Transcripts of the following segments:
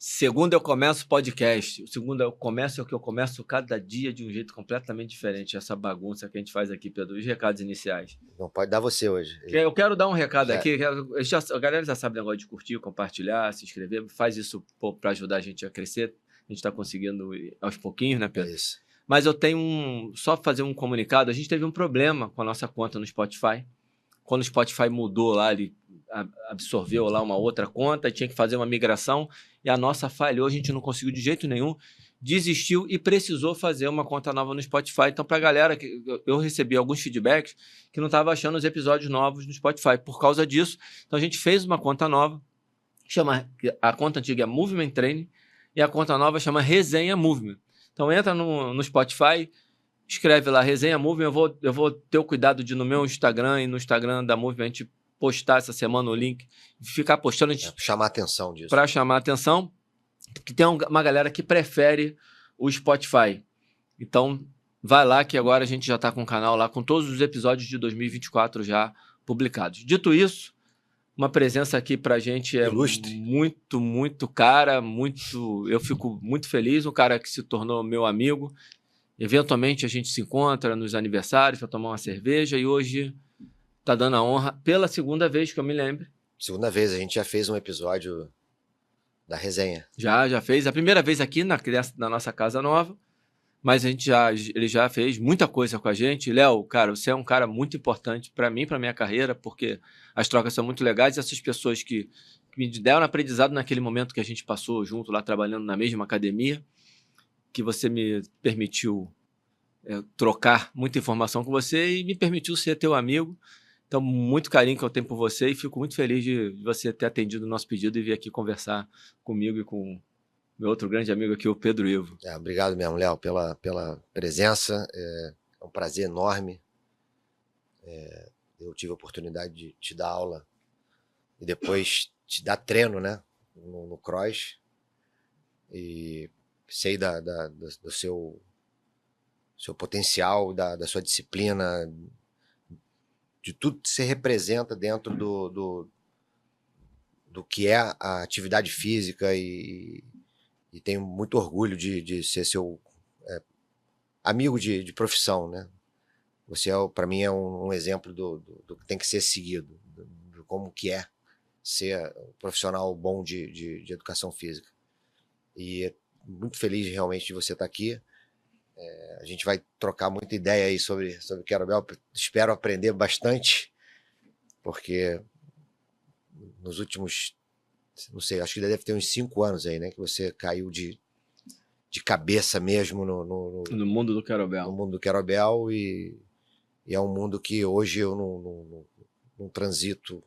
Segunda eu começo podcast. Segunda eu começo é o que eu começo cada dia de um jeito completamente diferente. Essa bagunça que a gente faz aqui, Pedro. Os recados iniciais. Não pode dar você hoje. Eu quero dar um recado Já. aqui. A galera já sabe o negócio de curtir, compartilhar, se inscrever. Faz isso para ajudar a gente a crescer. A gente está conseguindo aos pouquinhos, né, Pedro? É isso. Mas eu tenho só fazer um comunicado. A gente teve um problema com a nossa conta no Spotify. Quando o Spotify mudou lá, ele absorveu lá uma outra conta, tinha que fazer uma migração e a nossa falhou, a gente não conseguiu de jeito nenhum, desistiu e precisou fazer uma conta nova no Spotify. Então, para a galera, eu recebi alguns feedbacks que não estava achando os episódios novos no Spotify. Por causa disso, então a gente fez uma conta nova, a conta antiga é Movement Training e a conta nova chama Resenha Movement. Então entra no Spotify, escreve lá Resenha Movement, eu vou ter o cuidado de no meu Instagram e no Instagram da Movement a gente postar essa semana o link, ficar postando... chamar a atenção disso. Para chamar a atenção, que tem uma galera que prefere o Spotify. Então, vai lá que agora a gente já está com o canal lá, com todos os episódios de 2024 já publicados. Dito isso, uma presença aqui pra gente é ilustre, muito, muito cara, eu fico muito feliz, um cara que se tornou meu amigo. Eventualmente a gente se encontra nos aniversários para tomar uma cerveja e hoje tá dando a honra pela segunda vez que eu me lembro. Segunda vez, a gente já fez um episódio da resenha. Já fez. A primeira vez aqui na nossa casa nova, mas ele já fez muita coisa com a gente. Léo, cara, você é um cara muito importante para mim, para minha carreira, porque as trocas são muito legais. Essas pessoas que me deram aprendizado naquele momento que a gente passou junto lá, trabalhando na mesma academia, que você me permitiu trocar muita informação com você e me permitiu ser teu amigo. Então, muito carinho que eu tenho por você e fico muito feliz de você ter atendido o nosso pedido e vir aqui conversar comigo e com meu outro grande amigo aqui, o Pedro Ivo. Obrigado mesmo, Léo, pela presença. É um prazer enorme. Eu tive a oportunidade de te dar aula e depois te dar treino, né, no cross. E sei do seu potencial, da sua disciplina, de tudo que você representa dentro do que é a atividade física e tenho muito orgulho de ser seu amigo de profissão, né? Você, para mim, é um exemplo do que tem que ser seguido, de como que é ser um profissional bom de educação física. E muito feliz realmente de você estar aqui. A gente vai trocar muita ideia aí sobre kettlebell. Espero aprender bastante, porque nos últimos, não sei, acho que deve ter uns 5 anos aí, né, que você caiu de cabeça mesmo no mundo do kettlebell. No mundo do kettlebell e é um mundo que hoje eu não transito.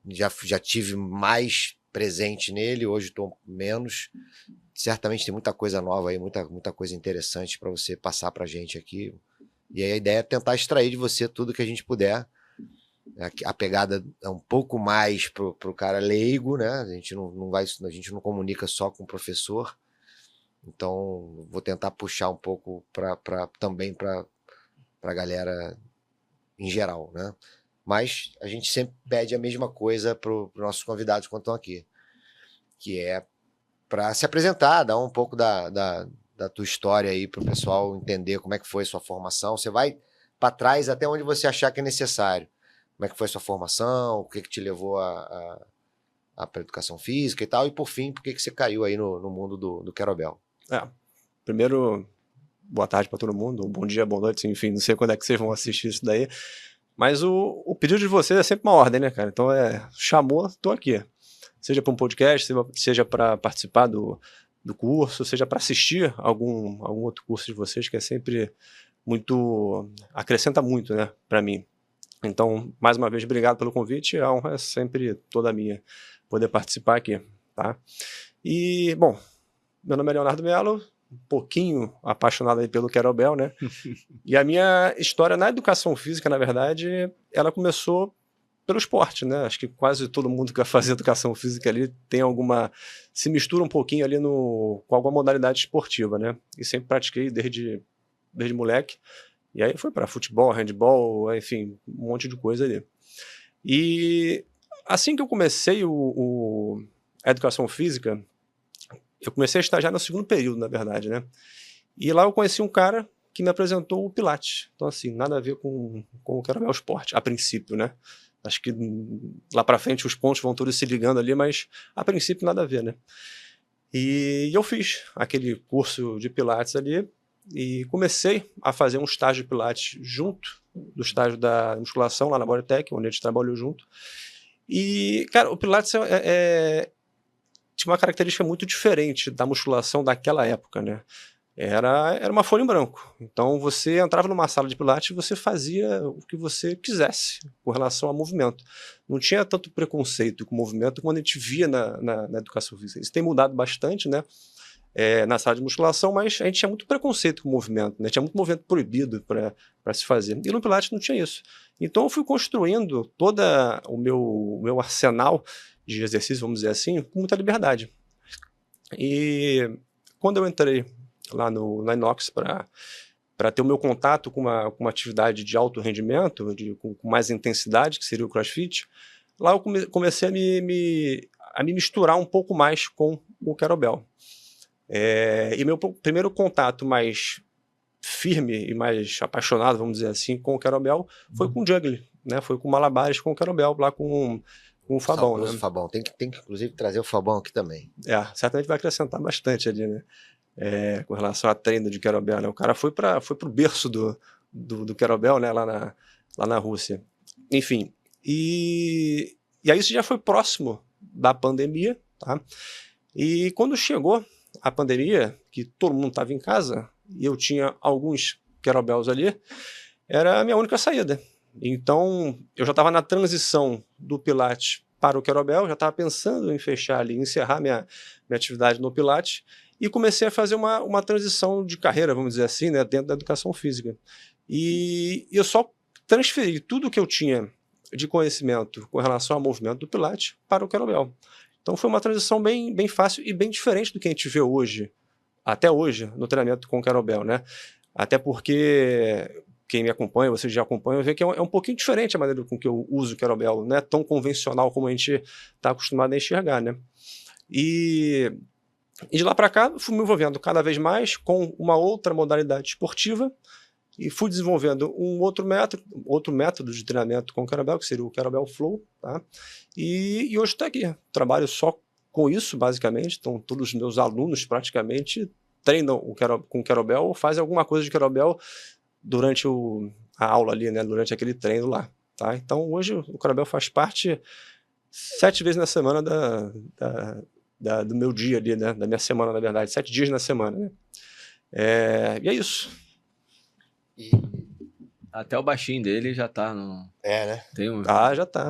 Já tive mais presente nele, hoje estou menos. Certamente tem muita coisa nova aí, muita coisa interessante para você passar para a gente aqui. E aí a ideia é tentar extrair de você tudo que a gente puder. A pegada é um pouco mais pro cara leigo, né? A gente não comunica só com o professor. Então vou tentar puxar um pouco também para a galera em geral, né? Mas a gente sempre pede a mesma coisa para os nossos convidados quando estão aqui, que é para se apresentar, dar um pouco da tua história aí para o pessoal entender como é que foi a sua formação. Você vai para trás até onde você achar que é necessário. Como é que foi a sua formação, o que te levou a educação física e tal, e por fim, por que você caiu aí no mundo do kettlebell. Primeiro, boa tarde para todo mundo, bom dia, boa noite, enfim, não sei quando é que vocês vão assistir isso daí, mas o pedido de vocês é sempre uma ordem, né, cara? Então chamou, tô aqui. Seja para um podcast, seja para participar do curso, seja para assistir algum outro curso de vocês, que é sempre acrescenta muito, né, para mim. Então, mais uma vez, obrigado pelo convite, a honra é sempre toda minha poder participar aqui, tá? E, bom, meu nome é Leonardo Mello, um pouquinho apaixonado aí pelo kettlebell, né? E a minha história na educação física, na verdade, ela começou pelo esporte, né? Acho que quase todo mundo que vai fazer educação física ali se mistura um pouquinho ali com alguma modalidade esportiva, né? E sempre pratiquei desde moleque. E aí foi para futebol, handball, enfim, um monte de coisa ali. E assim que eu comecei a educação física, eu comecei a estagiar no segundo período, na verdade, né? E lá eu conheci um cara que me apresentou o Pilates. Então, assim, nada a ver com o Kettlebell Esporte, a princípio, né? Acho que lá para frente os pontos vão todos se ligando ali, mas a princípio nada a ver, né? E eu fiz aquele curso de Pilates ali e comecei a fazer um estágio de Pilates junto do estágio da musculação lá na Bodytech, onde a gente trabalhou junto. E, cara, o Pilates tinha uma característica muito diferente da musculação daquela época, né? Era uma folha em branco. Então você entrava numa sala de Pilates e você fazia o que você quisesse com relação ao movimento. Não tinha tanto preconceito com o movimento como a gente via na educação física. Isso tem mudado bastante, né? Na sala de musculação, mas a gente tinha muito preconceito com o movimento, né? Tinha muito movimento proibido para se fazer. E no Pilates não tinha isso. Então eu fui construindo todo o meu arsenal de exercício, vamos dizer assim, com muita liberdade. E quando eu entrei lá na Inox para ter o meu contato com uma atividade de alto rendimento, com mais intensidade, que seria o CrossFit, lá eu comecei a me misturar um pouco mais com o Kettlebell. E meu primeiro contato mais firme e mais apaixonado, vamos dizer assim, com o Kettlebell foi com o juggling, né? Foi com malabares com o Kettlebell, lá com o Fabão, né? O Fabão. Tem que inclusive trazer o Fabão aqui também. Certamente vai acrescentar bastante ali, né? Com relação a treino de Kettlebell, né? O cara foi pro berço do Kettlebell, né? Lá na Rússia. Enfim, e aí isso já foi próximo da pandemia, tá? E quando chegou a pandemia, que todo mundo estava em casa, e eu tinha alguns Kettlebells ali, era a minha única saída. Então, eu já estava na transição do Pilates para o Kettlebell, já estava pensando em fechar ali, encerrar minha atividade no Pilates, e comecei a fazer uma transição de carreira, vamos dizer assim, né, dentro da educação física. E eu só transferi tudo que eu tinha de conhecimento com relação ao movimento do Pilates para o Kettlebell. Então foi uma transição bem fácil e bem diferente do que a gente vê hoje, até hoje, no treinamento com o Kettlebell, né? Até porque quem me acompanha, vocês já acompanham, vê que é um pouquinho diferente a maneira com que eu uso o Kettlebell, não é tão convencional como a gente está acostumado a enxergar, né? E de lá para cá, fui me envolvendo cada vez mais com uma outra modalidade esportiva e fui desenvolvendo um outro método de treinamento com o Kettlebell, que seria o Kettlebell Flow, tá? E hoje está aqui. Trabalho só com isso, basicamente. Então, todos os meus alunos, praticamente, treinam com Kettlebell ou fazem alguma coisa de Kettlebell durante a aula ali, né? Durante aquele treino lá, tá? Então, hoje, o Kettlebell faz parte 7 vezes na semana do meu dia ali, né? Da minha semana, na verdade. 7 dias na semana, né? E é isso. Até o baixinho dele já tá no... né? Já tá.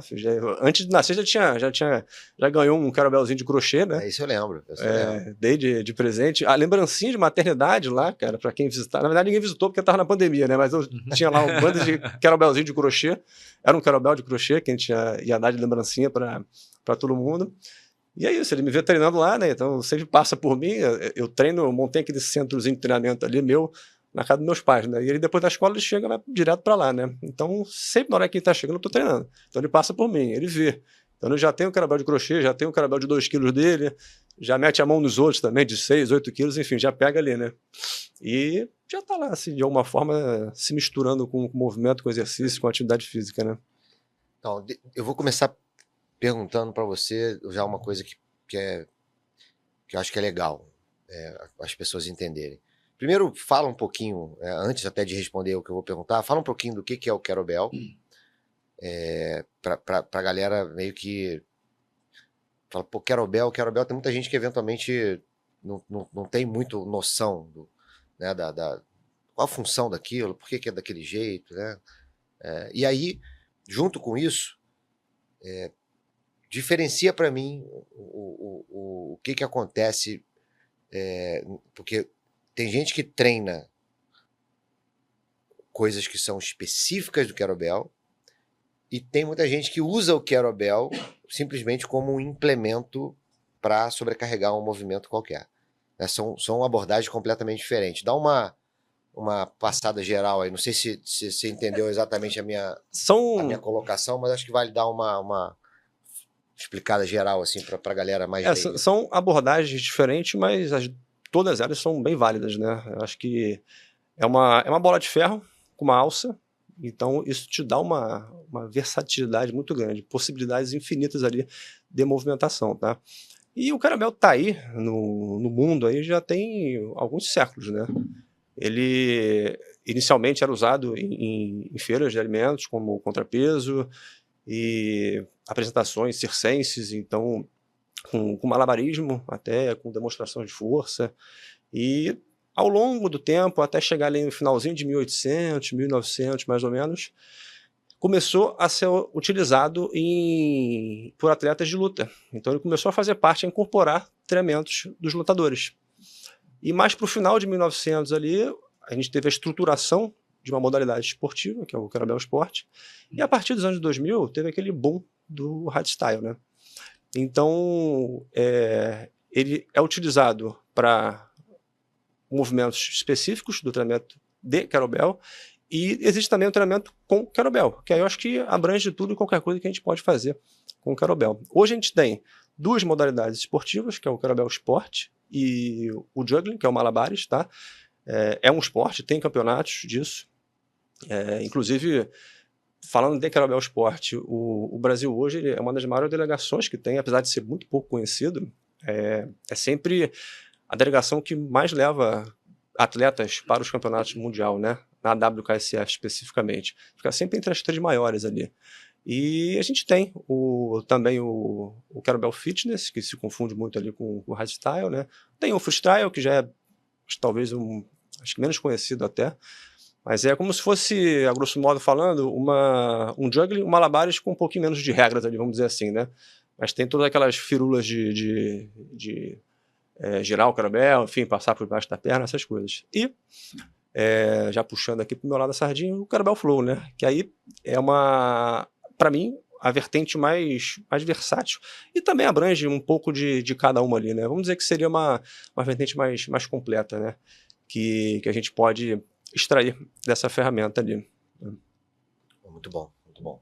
Antes de nascer já ganhou um Kettlebellzinho de crochê, né? Isso eu lembro. Dei de presente. A lembrancinha de maternidade lá, cara, pra quem visitar. Na verdade, ninguém visitou porque tava na pandemia, né? Mas eu tinha lá um bando de Kettlebellzinho de crochê. Era um Kettlebell de crochê que a gente ia dar de lembrancinha pra todo mundo. E é isso, ele me vê treinando lá, né? Então sempre passa por mim. Eu treino, eu montei aquele centrozinho de treinamento ali meu, na casa dos meus pais, né? E ele depois da escola ele chega, vai direto para lá, né? Então sempre na hora que ele tá chegando eu tô treinando. Então ele passa por mim, ele vê. Então eu já tenho o Kettlebell de crochê, já tenho o Kettlebell de 2 quilos dele, já mete a mão nos outros também, de 6, 8 quilos, enfim, já pega ali, né? E já tá lá, assim, de alguma forma, se misturando com o movimento, com o exercício, com a atividade física, né? Então, eu vou começar perguntando para você já uma coisa que eu acho que é legal as pessoas entenderem. Primeiro, fala um pouquinho, antes até de responder o que eu vou perguntar, fala um pouquinho do que é o Kettlebell, para a galera meio que fala, pô, Kettlebell, tem muita gente que eventualmente não tem muito noção né, qual a função daquilo, por que é daquele jeito, né? E aí, junto com isso, diferencia para mim o que acontece, porque tem gente que treina coisas que são específicas do Kettlebell e tem muita gente que usa o Kettlebell simplesmente como um implemento para sobrecarregar um movimento qualquer. São abordagens completamente diferentes. Dá uma passada geral aí. Não sei se você entendeu exatamente a minha colocação, mas acho que vale dar uma explicada geral, assim, para a galera mais leiga. São abordagens diferentes, mas todas elas são bem válidas, né? Eu acho que é uma bola de ferro com uma alça, então isso te dá uma versatilidade muito grande, possibilidades infinitas ali de movimentação, tá? E o caramel tá aí no mundo aí já tem alguns séculos, né? Ele inicialmente era usado em feiras de alimentos como contrapeso e apresentações circenses, então com malabarismo, até com demonstração de força. E ao longo do tempo, até chegar ali no finalzinho de 1800, 1900 mais ou menos, começou a ser utilizado por atletas de luta. Então ele começou a fazer parte, a incorporar treinamentos dos lutadores. E mais para o final de 1900 ali, a gente teve a estruturação de uma modalidade esportiva, que é o Caramel Sport, e a partir dos anos 2000 teve aquele boom do hardstyle, né? Então ele é utilizado para movimentos específicos do treinamento de kettlebell, e existe também o treinamento com kettlebell, que aí eu acho que abrange tudo e qualquer coisa que a gente pode fazer com kettlebell. Hoje a gente tem duas modalidades esportivas, que é o Kettlebell Sport e o Juggling, que é o Malabares, tá? É um esporte, tem campeonatos disso. Inclusive, falando de Kettlebell Sport, o Brasil hoje é uma das maiores delegações que tem, apesar de ser muito pouco conhecido, é sempre a delegação que mais leva atletas para os campeonatos mundial, né? Na WKSF especificamente. Fica sempre entre as 3 maiores ali. E a gente tem também o Kettlebell Fitness, que se confunde muito ali com o hardstyle, né? Tem o freestyle, que já é talvez acho que menos conhecido até, mas é como se fosse, a grosso modo falando, um juggling, um malabares com um pouquinho menos de regras ali, vamos dizer assim, né? Mas tem todas aquelas firulas de girar o kettlebell, enfim, passar por baixo da perna, essas coisas. E, já puxando aqui pro meu lado da sardinha, o Kettlebell Flow, né? Que aí é para mim, a vertente mais versátil. E também abrange um pouco de cada uma ali, né? Vamos dizer que seria uma vertente mais completa, né? Que a gente pode extrair dessa ferramenta ali. Muito bom, muito bom.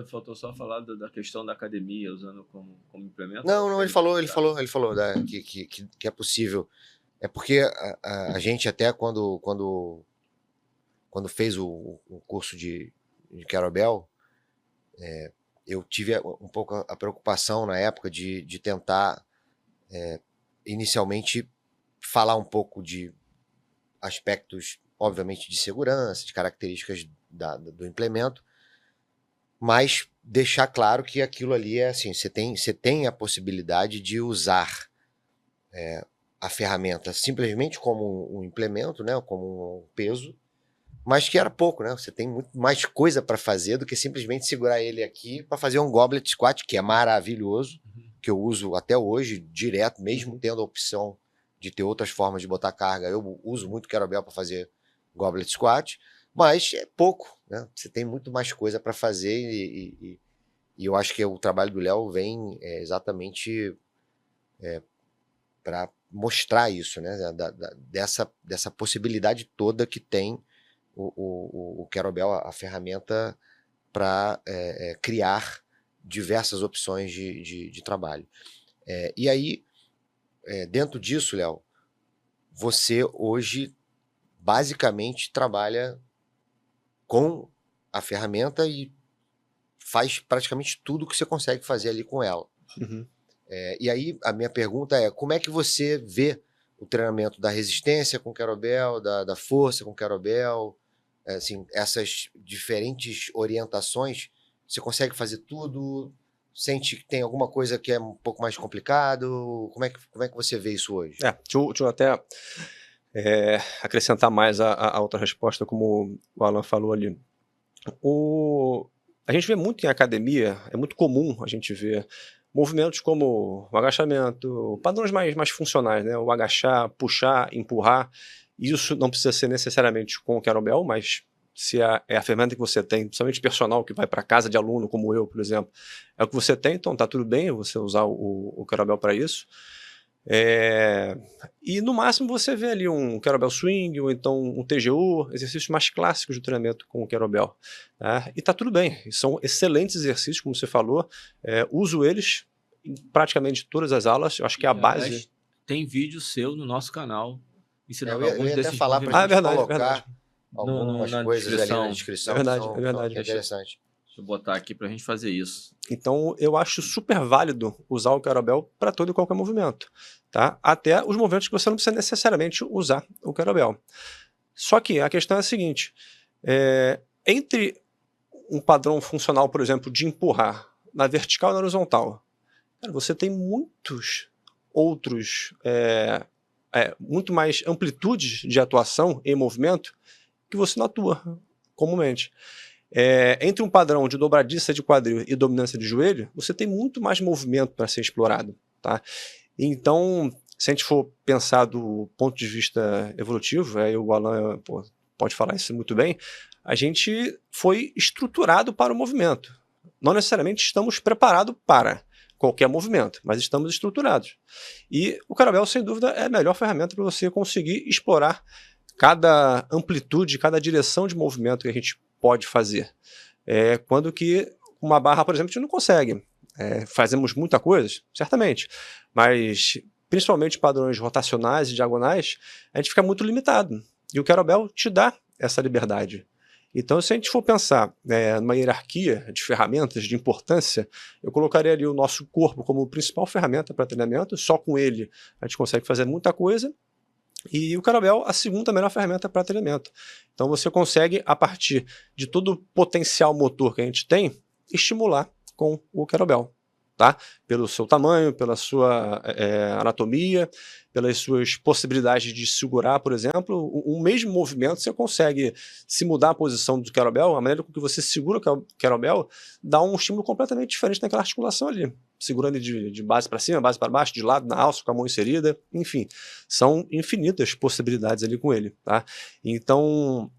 Faltou só falar da questão da academia usando como implemento. Não, ele falou que é possível. É porque a gente até quando fez o curso de kettlebell, eu tive um pouco a preocupação na época de tentar inicialmente falar um pouco de aspectos, obviamente, de segurança, de características do implemento, mas deixar claro que aquilo ali é assim, você tem a possibilidade de usar a ferramenta simplesmente como um implemento, né, como um peso, mas que era pouco, né? Você tem muito mais coisa para fazer do que simplesmente segurar ele aqui para fazer um goblet squat, que é maravilhoso, que eu uso até hoje direto, mesmo tendo a opção de ter outras formas de botar carga. Eu uso muito kettlebell para fazer goblet squat, mas é pouco, né? Você tem muito mais coisa para fazer e eu acho que o trabalho do Léo vem exatamente para mostrar isso, né? Dessa possibilidade toda que tem o kettlebell, a ferramenta para criar diversas opções de trabalho. E aí, dentro disso, Léo, você hoje basicamente trabalha com a ferramenta e faz praticamente tudo que você consegue fazer ali com ela. Uhum. E aí a minha pergunta é, como é que você vê o treinamento da resistência com kettlebell, da força com kettlebell, assim, essas diferentes orientações, você consegue fazer tudo? Sente que tem alguma coisa que é um pouco mais complicado? Como é que você vê isso hoje? Deixa eu até acrescentar mais a outra resposta, como o Alan falou ali. A gente vê muito em academia, é muito comum a gente ver movimentos como o agachamento, padrões mais funcionais, né? O agachar, puxar, empurrar. Isso não precisa ser necessariamente com o kettlebell, mas se é a ferramenta que você tem, principalmente personal, que vai para casa de aluno, como eu, por exemplo, é o que você tem, então tá tudo bem você usar o kettlebell para isso. E no máximo você vê ali um kettlebell swing ou então um TGU, exercícios mais clássicos de treinamento com o kettlebell. Tá? E tá tudo bem, são excelentes exercícios, como você falou, uso eles em praticamente todas as aulas, eu acho que é a base. Tem vídeo seu no nosso canal ensinando Eu alguns ia até desses falar movimentos. pra gente verdade, colocar verdade. algumas na coisas ali na descrição. descrição É verdade, que são, é verdade. que é interessante. Deixa eu botar aqui pra gente fazer isso. Então, eu acho super válido usar o kettlebell para todo e qualquer movimento, tá? Até os movimentos que você não precisa necessariamente usar o kettlebell. Só que a questão é a seguinte, entre um padrão funcional, por exemplo, de empurrar na vertical e na horizontal, cara, você tem muitos outros, muito mais amplitudes de atuação em movimento que você não atua comumente. Entre um padrão de dobradiça de quadril e dominância de joelho, você tem muito mais movimento para ser explorado. Tá? Então, se a gente for pensar do ponto de vista evolutivo, aí o Alan pode falar isso muito bem, a gente foi estruturado para o movimento. Não necessariamente estamos preparados para qualquer movimento, mas estamos estruturados. E o kettlebell, sem dúvida, é a melhor ferramenta para você conseguir explorar cada amplitude, cada direção de movimento que a gente pode fazer. Quando que uma barra, por exemplo, a gente não consegue. Fazemos muita coisa, certamente, mas principalmente padrões rotacionais e diagonais, a gente fica muito limitado. E o kettlebell te dá essa liberdade. Então, se a gente for pensar numa hierarquia de ferramentas de importância, eu colocaria ali o nosso corpo como principal ferramenta para treinamento, só com ele a gente consegue fazer muita coisa, e o kettlebell a segunda melhor ferramenta para treinamento. Então você consegue, a partir de todo o potencial motor que a gente tem, estimular com o kettlebell. Tá? Pelo seu tamanho, pela sua anatomia, pelas suas possibilidades de segurar, por exemplo, um mesmo movimento você consegue se mudar a posição do kettlebell, a maneira com que você segura o kettlebell dá um estímulo completamente diferente naquela articulação ali, segurando de base para cima, base para baixo, de lado, na alça, com a mão inserida, enfim, são infinitas possibilidades ali com ele. Tá? Então,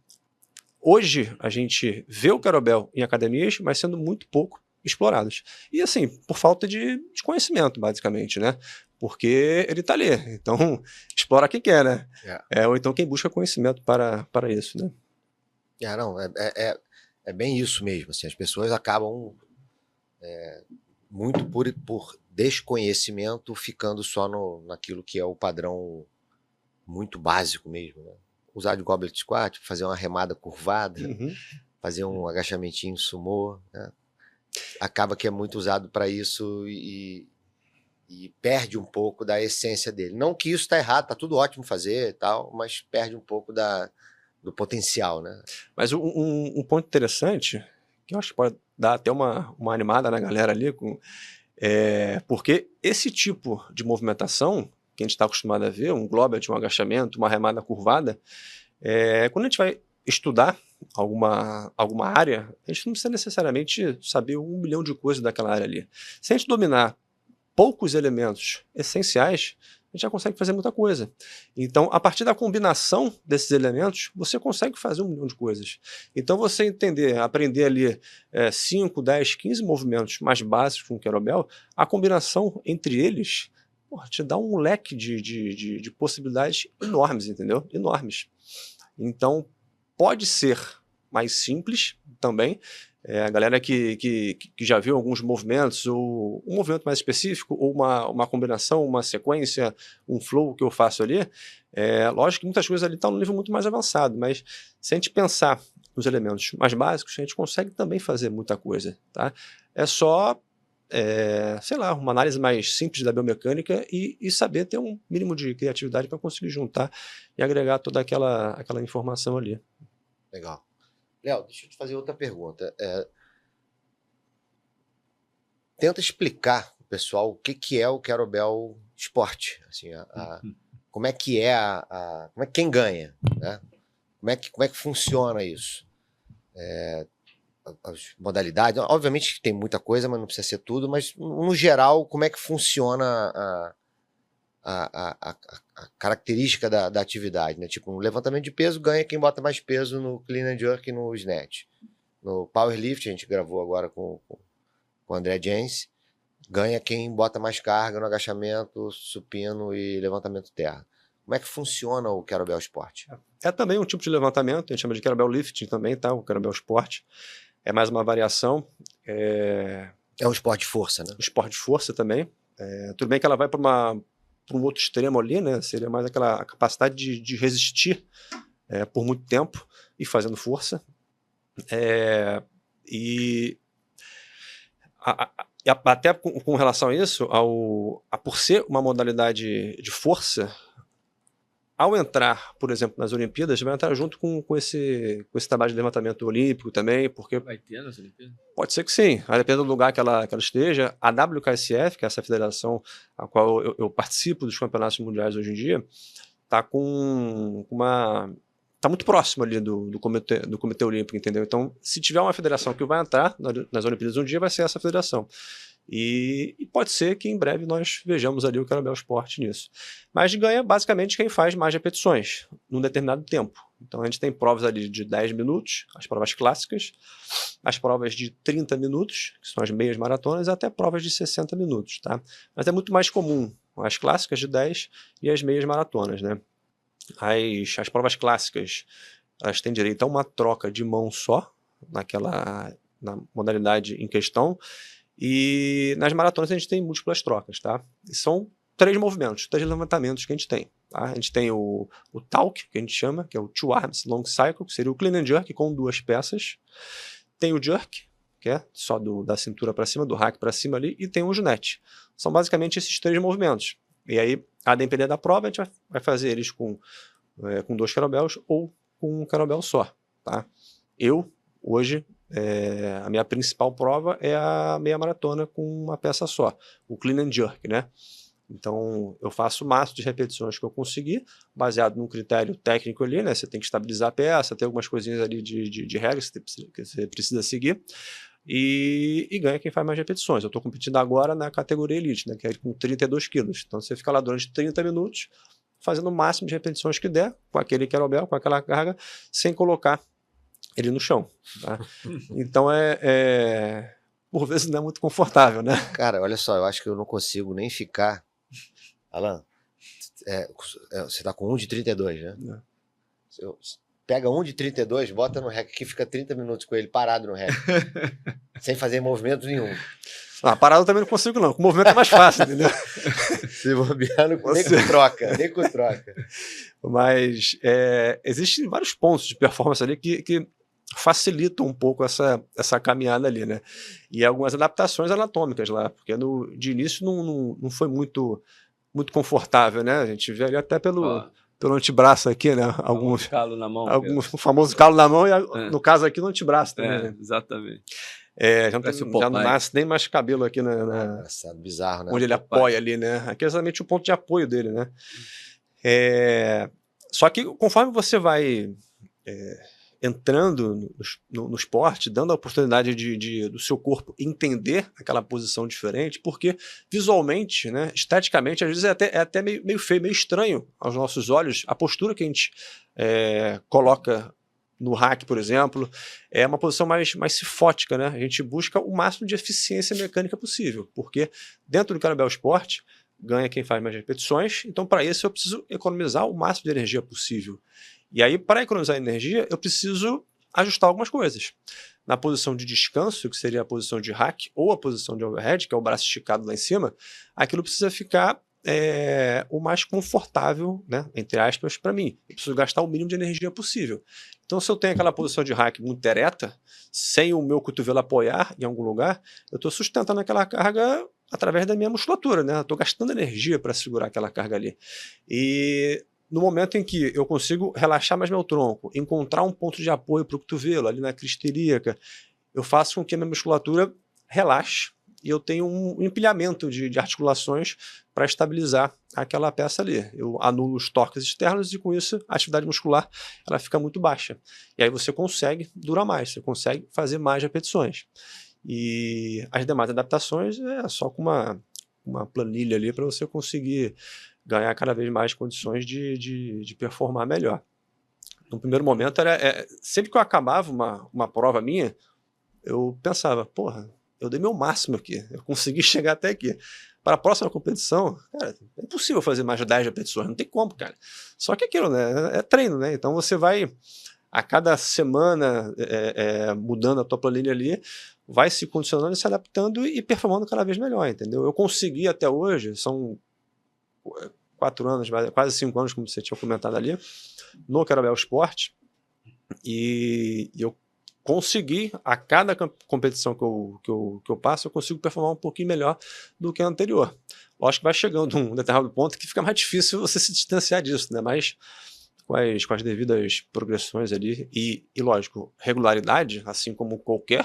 hoje a gente vê o kettlebell em academias, mas sendo muito pouco explorados. E assim, por falta de conhecimento, basicamente, né? Porque ele está ali. Então, explora quem quer, né? Ou então quem busca conhecimento para isso, né? Não, é bem isso mesmo. Assim, as pessoas acabam muito por desconhecimento ficando só naquilo que é o padrão muito básico mesmo, né? Usar de goblet squat, fazer uma remada curvada, fazer um agachamentinho sumô, né? Acaba que é muito usado para isso e perde um pouco da essência dele. Não que isso está errado, tá tudo ótimo fazer e tal, mas perde um pouco do potencial, né? Mas um ponto interessante, que eu acho que pode dar até uma animada na galera ali, porque esse tipo de movimentação que a gente está acostumado a ver, um globet, um agachamento, uma remada curvada, quando a gente vai estudar alguma área, a gente não precisa necessariamente saber 1 milhão de coisas daquela área ali. Se a gente dominar poucos elementos essenciais, a gente já consegue fazer muita coisa. Então, a partir da combinação desses elementos, você consegue fazer 1 milhão de coisas. Então, você aprender ali 5, 10, 15 movimentos mais básicos com o kettlebell, a combinação entre eles te dá um leque de possibilidades enormes, entendeu? Enormes. Então, pode ser mais simples também. A galera que já viu alguns movimentos, ou um movimento mais específico, ou uma combinação, uma sequência, um flow que eu faço ali, lógico que muitas coisas ali estão num nível muito mais avançado, mas se a gente pensar nos elementos mais básicos, a gente consegue também fazer muita coisa. Tá? É só, sei lá, uma análise mais simples da biomecânica e saber ter um mínimo de criatividade para conseguir juntar e agregar toda aquela informação ali. Legal. Léo, deixa eu te fazer outra pergunta. Tenta explicar pro pessoal o que é o kettlebell esporte. Assim, como é que como é que quem ganha, né? Como é que funciona isso? As modalidades, obviamente que tem muita coisa, mas não precisa ser tudo, mas no geral, como é que funciona a característica da atividade, né? Tipo, no levantamento de peso ganha quem bota mais peso no clean and jerk e no snatch. No powerlift, a gente gravou agora com o André Jens, ganha quem bota mais carga no agachamento, supino e levantamento terra. Como é que funciona o Kettlebell Sport? É também um tipo de levantamento, a gente chama de Kettlebell Lifting também, tá? O Kettlebell Sport. É mais uma variação. É um esporte de força, né? Esporte de força também. Tudo bem que ela vai para um outro extremo ali, né? Seria mais aquela capacidade de resistir por muito tempo e fazendo força. Até com relação a isso, por ser uma modalidade de força, ao entrar, por exemplo, nas Olimpíadas, vai entrar junto com esse trabalho de levantamento olímpico também, porque... Vai ter nas Olimpíadas? Pode ser que sim, a depender do lugar que ela esteja. A WKSF, que é essa federação a qual eu participo dos campeonatos mundiais hoje em dia, está tá muito próximo ali do comitê olímpico, entendeu? Então, se tiver uma federação que vai entrar nas Olimpíadas um dia, vai ser essa federação. E pode ser que em breve nós vejamos ali o Kettlebell Sport nisso. Mas ganha basicamente quem faz mais repetições num determinado tempo. Então a gente tem provas ali de 10 minutos, as provas clássicas, as provas de 30 minutos, que são as meias maratonas, até provas de 60 minutos, tá? Mas é muito mais comum as clássicas de 10 e as meias maratonas, né? As provas clássicas, elas têm direito a uma troca de mão só, na modalidade em questão, e nas maratonas a gente tem múltiplas trocas, tá? E são 3 movimentos, 3 levantamentos que a gente tem. Tá? A gente tem o talk, que a gente chama, que é o Two Arms Long Cycle, que seria o Clean and Jerk com 2 peças. Tem o Jerk, que é só da cintura para cima, do rack para cima ali, e tem o Junete. São basicamente esses 3 movimentos. E aí, a depender da prova, a gente vai fazer eles com 2 kettlebells ou com um kettlebell só. Tá? Hoje, a minha principal prova é a meia maratona com uma peça só, o Clean and Jerk, né? Então, eu faço o máximo de repetições que eu conseguir, baseado num critério técnico ali, né? Você tem que estabilizar a peça, tem algumas coisinhas ali de regras que você precisa seguir, e ganha quem faz mais repetições. Eu estou competindo agora na categoria Elite, né? Que é com 32 quilos. Então, você fica lá durante 30 minutos, fazendo o máximo de repetições que der, com aquele kettlebell, com aquela carga, sem colocar ele no chão. Tá? Então, por vezes não é muito confortável, né? Cara, olha só, eu acho que eu não consigo nem ficar... Alan, você tá com 1 de 32, né? Pega 1 de 32, bota no rack aqui, fica 30 minutos com ele parado no rack. Sem fazer movimento nenhum. Parado eu também não consigo não, com o movimento é mais fácil, entendeu? Se bobear, nem com troca, nem com troca. Mas existem vários pontos de performance ali que facilitam um pouco essa caminhada ali, né? E algumas adaptações anatômicas lá, porque de início não foi muito confortável, né? A gente vê ali até pelo antebraço aqui, né? Alguns calo na mão. O famoso calo na mão e, no caso aqui, no antebraço também, né? Exatamente. Já não nasce nem mais cabelo aqui bizarro, né? Onde ele apoia ali, né? Aqui é exatamente o ponto de apoio dele, né? Só que conforme você vai entrando no esporte, dando a oportunidade do seu corpo entender aquela posição diferente, porque visualmente, né, esteticamente, às vezes é até meio feio, meio estranho aos nossos olhos, a postura que a gente coloca no rack, por exemplo, é uma posição mais cifótica, né? A gente busca o máximo de eficiência mecânica possível, porque dentro do Kettlebell Sport ganha quem faz mais repetições, então para isso eu preciso economizar o máximo de energia possível. E aí, para economizar energia, eu preciso ajustar algumas coisas. Na posição de descanso, que seria a posição de hack, ou a posição de overhead, que é o braço esticado lá em cima, aquilo precisa ficar o mais confortável, né, entre aspas, para mim. Eu preciso gastar o mínimo de energia possível. Então, se eu tenho aquela posição de hack muito ereta, sem o meu cotovelo apoiar em algum lugar, eu estou sustentando aquela carga através da minha musculatura, né? Eu estou gastando energia para segurar aquela carga ali. E no momento em que eu consigo relaxar mais meu tronco, encontrar um ponto de apoio para o cotovelo, ali na crista ilíaca, eu faço com que a minha musculatura relaxe e eu tenho um empilhamento de articulações para estabilizar aquela peça ali. Eu anulo os torques externos e com isso a atividade muscular ela fica muito baixa. E aí você consegue durar mais, você consegue fazer mais repetições. E as demais adaptações é só com uma planilha ali para você conseguir ganhar cada vez mais condições de performar melhor. No primeiro momento, sempre que eu acabava uma prova minha, eu pensava, porra, eu dei meu máximo aqui, eu consegui chegar até aqui. Para a próxima competição, cara, é impossível fazer mais de 10 repetições, não tem como, cara. Só que aquilo, né, é treino, né? Então você vai, a cada semana, mudando a tua planilha ali, vai se condicionando, se adaptando e performando cada vez melhor, entendeu? Eu consegui até hoje, são 4 anos, quase 5 anos, como você tinha comentado ali, no Kettlebell Sport, e eu consegui, a cada competição que eu passo, eu consigo performar um pouquinho melhor do que a anterior. Lógico que vai chegando um determinado ponto que fica mais difícil você se distanciar disso, né? Mas com as devidas progressões ali e, lógico, regularidade, assim como qualquer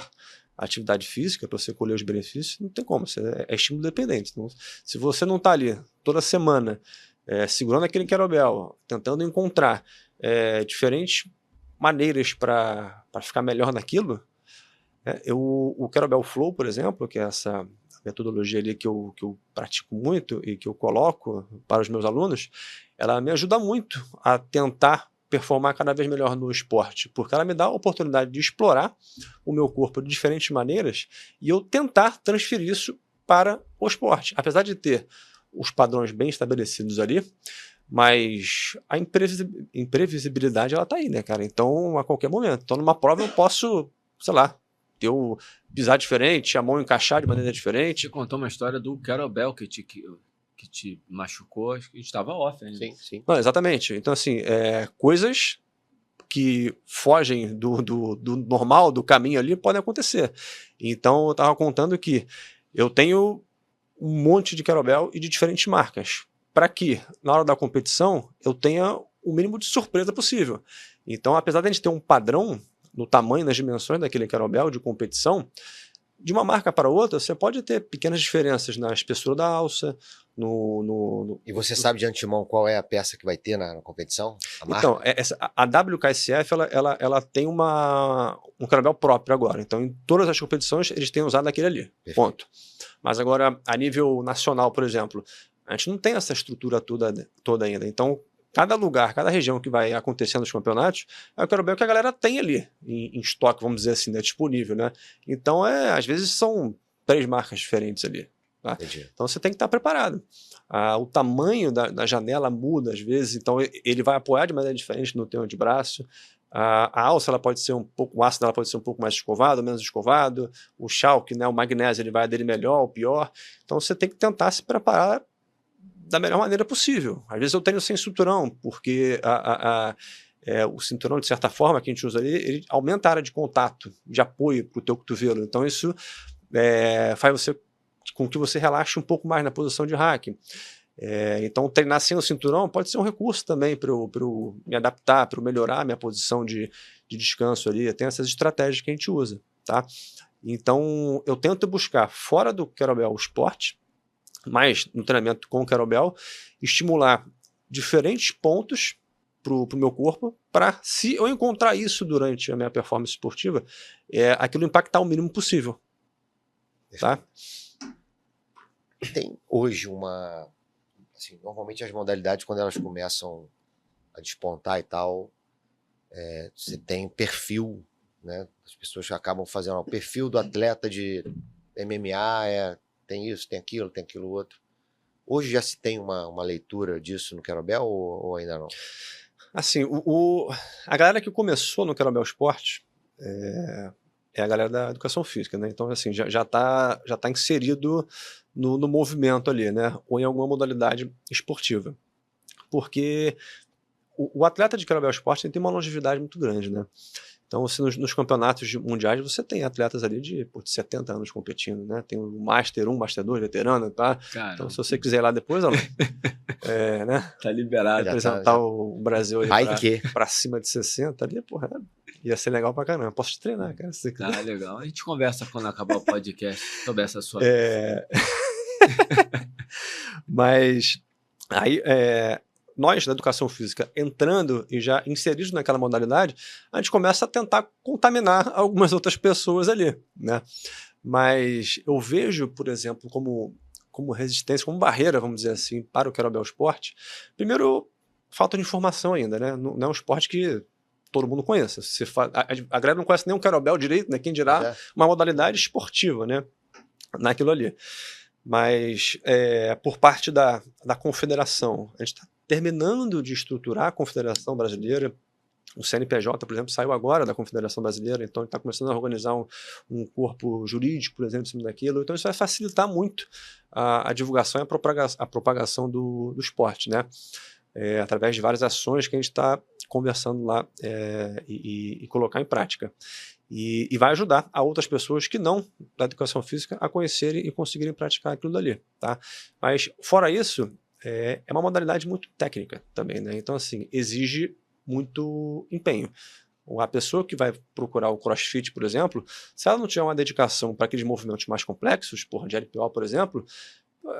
atividade física, para você colher os benefícios, não tem como, é estímulo dependente. Então, se você não está ali toda semana segurando aquele kettlebell, tentando encontrar diferentes maneiras para ficar melhor naquilo, o Kettlebell Flow, por exemplo, que é essa metodologia ali que eu pratico muito e que eu coloco para os meus alunos, ela me ajuda muito a tentar performar cada vez melhor no esporte, porque ela me dá a oportunidade de explorar o meu corpo de diferentes maneiras e eu tentar transferir isso para o esporte. Apesar de ter os padrões bem estabelecidos ali, mas a imprevisibilidade ela tá aí, né, cara? Então, a qualquer momento. Então, numa prova eu posso, sei lá, eu pisar diferente, a mão encaixar de maneira diferente. Você contou uma história do kettlebell que te machucou, acho que a gente estava off ainda. Sim, sim. Não, exatamente. Então, assim, coisas que fogem do normal, do caminho ali, podem acontecer. Então, eu estava contando que eu tenho um monte de kettlebell e de diferentes marcas, para que, na hora da competição, eu tenha o mínimo de surpresa possível. Então, apesar de a gente ter um padrão no tamanho, nas dimensões daquele kettlebell de competição, de uma marca para outra, você pode ter pequenas diferenças na espessura da alça, E você sabe de antemão qual é a peça que vai ter na competição? Então, a WKSF ela tem um kettlebell próprio agora. Então, em todas as competições, eles têm usado aquele ali. Perfeito. Ponto. Mas agora, a nível nacional, por exemplo, a gente não tem essa estrutura toda ainda. Então, cada lugar, cada região que vai acontecendo nos campeonatos, é o kettlebell que a galera tem ali, em estoque, vamos dizer assim, né, disponível, né? Então, às vezes são 3 marcas diferentes ali. Tá? Então, você tem que estar preparado. O tamanho da janela muda, às vezes, então ele vai apoiar de maneira diferente no teu antebraço. A alça ela pode ser o ácido ela pode ser um pouco mais escovado, menos escovado. O chalk, né, o magnésio, ele vai aderir melhor ou pior. Então, você tem que tentar se preparar da melhor maneira possível. Às vezes eu treino sem cinturão, porque o cinturão, de certa forma, que a gente usa ali, ele aumenta a área de contato, de apoio para o teu cotovelo. Então isso faz com que você relaxe um pouco mais na posição de hack. Então treinar sem o cinturão pode ser um recurso também para eu me adaptar, para eu melhorar a minha posição de descanso ali. Tem essas estratégias que a gente usa. Tá? Então eu tento buscar, fora do kettlebell Sport, mas no treinamento com o kettlebell, estimular diferentes pontos para o meu corpo, para, se eu encontrar isso durante a minha performance esportiva, aquilo impactar o mínimo possível. Tá? Tem hoje assim, normalmente as modalidades, quando elas começam a despontar e tal, você tem perfil, né? As pessoas acabam fazendo o perfil do atleta de MMA, tem isso, tem aquilo outro. Hoje já se tem uma leitura disso no kettlebell ou ainda não? Assim, a galera que começou no kettlebell Sport é a galera da educação física, né? Então, assim, já tá inserido no movimento ali, né? Ou em alguma modalidade esportiva. Porque o atleta de kettlebell Sport tem uma longevidade muito grande, né? Então, nos campeonatos mundiais, você tem atletas ali de 70 anos competindo, né? Tem o Master 1, Master 2, veterano, tá? Caramba. Então, se você quiser ir lá depois, né? Tá liberado. Representar o Brasil aí pra cima de 60 ali, porra, ia ser legal pra caramba. Posso te treinar, cara, se você quiser. Tá legal. A gente conversa quando acabar o podcast sobre essa sua... Mas aí... nós, da educação física, entrando e já inseridos naquela modalidade, a gente começa a tentar contaminar algumas outras pessoas ali, né? Mas eu vejo, por exemplo, como resistência, como barreira, vamos dizer assim, para o kettlebell Sport, primeiro, falta de informação ainda, né? Não é um esporte que todo mundo conheça. A galera não conhece nem um kettlebell direito, né? Quem dirá uma modalidade esportiva, né? naquilo ali. Mas por parte da confederação, a gente está terminando de estruturar a Confederação Brasileira. O CNPJ, por exemplo, saiu agora da Confederação Brasileira, então ele está começando a organizar um corpo jurídico, por exemplo, em cima daquilo. Então isso vai facilitar muito a divulgação e a propagação do esporte, né? Através de várias ações que a gente está conversando lá e colocar em prática. E vai ajudar a outras pessoas que não da educação física a conhecerem e conseguirem praticar aquilo dali, tá? Mas, fora isso, é uma modalidade muito técnica também, né? Então, assim, exige muito empenho. A pessoa que vai procurar o CrossFit, por exemplo, se ela não tiver uma dedicação para aqueles movimentos mais complexos, de LPO, por exemplo,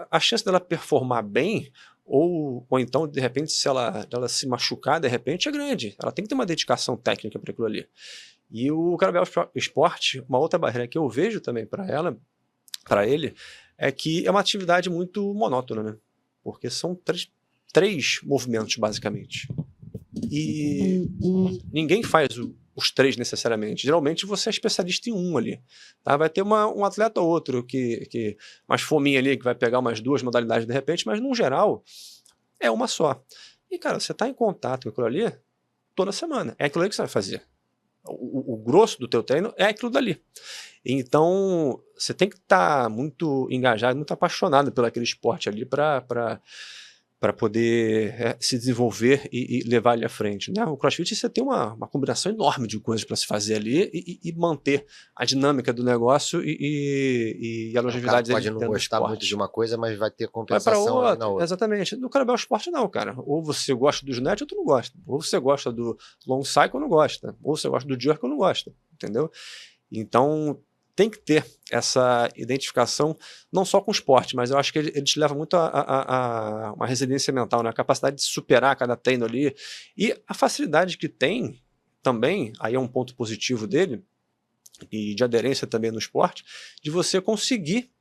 a chance dela performar bem, ou então, de repente, se ela se machucar, de repente, é grande. Ela tem que ter uma dedicação técnica para aquilo ali. E o Kettlebell Sport, uma outra barreira que eu vejo também para ele, é que é uma atividade muito monótona, né? Porque são três movimentos, basicamente. E ninguém faz os três necessariamente. Geralmente você é especialista em um ali. Tá? Vai ter um atleta ou outro que mais fominha ali, que vai pegar umas 2 modalidades de repente, mas no geral é uma só. E cara, você está em contato com aquilo ali toda semana. É aquilo ali que você vai fazer. O grosso do teu treino é aquilo dali. Então você tem que estar muito engajado, muito apaixonado pelo aquele esporte ali para poder se desenvolver e levar ele à frente, né? O CrossFit você tem uma combinação enorme de coisas para se fazer ali e manter a dinâmica do negócio e a longevidade dele. Pode não gostar muito de uma coisa, mas vai ter Vai compensação para ali na outra. Exatamente. No Kettlebell Sport não, cara. Ou você gosta do snatch ou tu não gosta. Ou você gosta do long cycle ou não gosta. Ou você gosta do jerk ou não gosta. Entendeu? Então tem que ter essa identificação, não só com o esporte, mas eu acho que ele te leva muito a uma resiliência mental, né? A capacidade de superar cada treino ali. E a facilidade que tem também, aí é um ponto positivo dele, e de aderência também no esporte, de você conseguir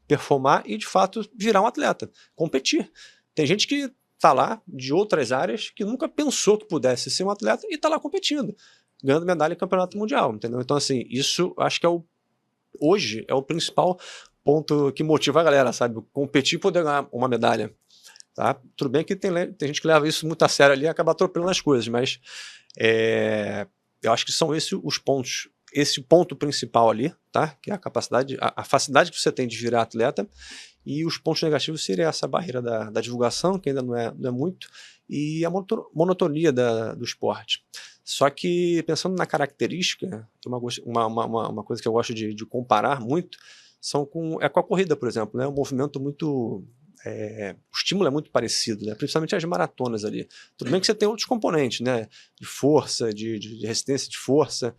performar e, de fato, virar um atleta, competir. Tem gente que está lá, de outras áreas, que nunca pensou que pudesse ser um atleta e está lá competindo, ganhando medalha em campeonato mundial, entendeu? Então, assim, isso acho que hoje é o principal ponto que motiva a galera, sabe? Competir e poder ganhar uma medalha. Tá? Tudo bem que tem gente que leva isso muito a sério ali e acaba atropelando as coisas, mas eu acho que são esses os pontos. Esse ponto principal ali, tá? Que é a capacidade, a facilidade que você tem de virar atleta, e os pontos negativos seriam essa barreira da divulgação, que ainda não é muito, e a monotonia do esporte. Só que, pensando na característica, uma coisa que eu gosto de comparar muito com a corrida, por exemplo, né? Um movimento muito... o estímulo é muito parecido, né? Principalmente as maratonas ali. Tudo bem que você tem outros componentes, né? De força, de resistência de força.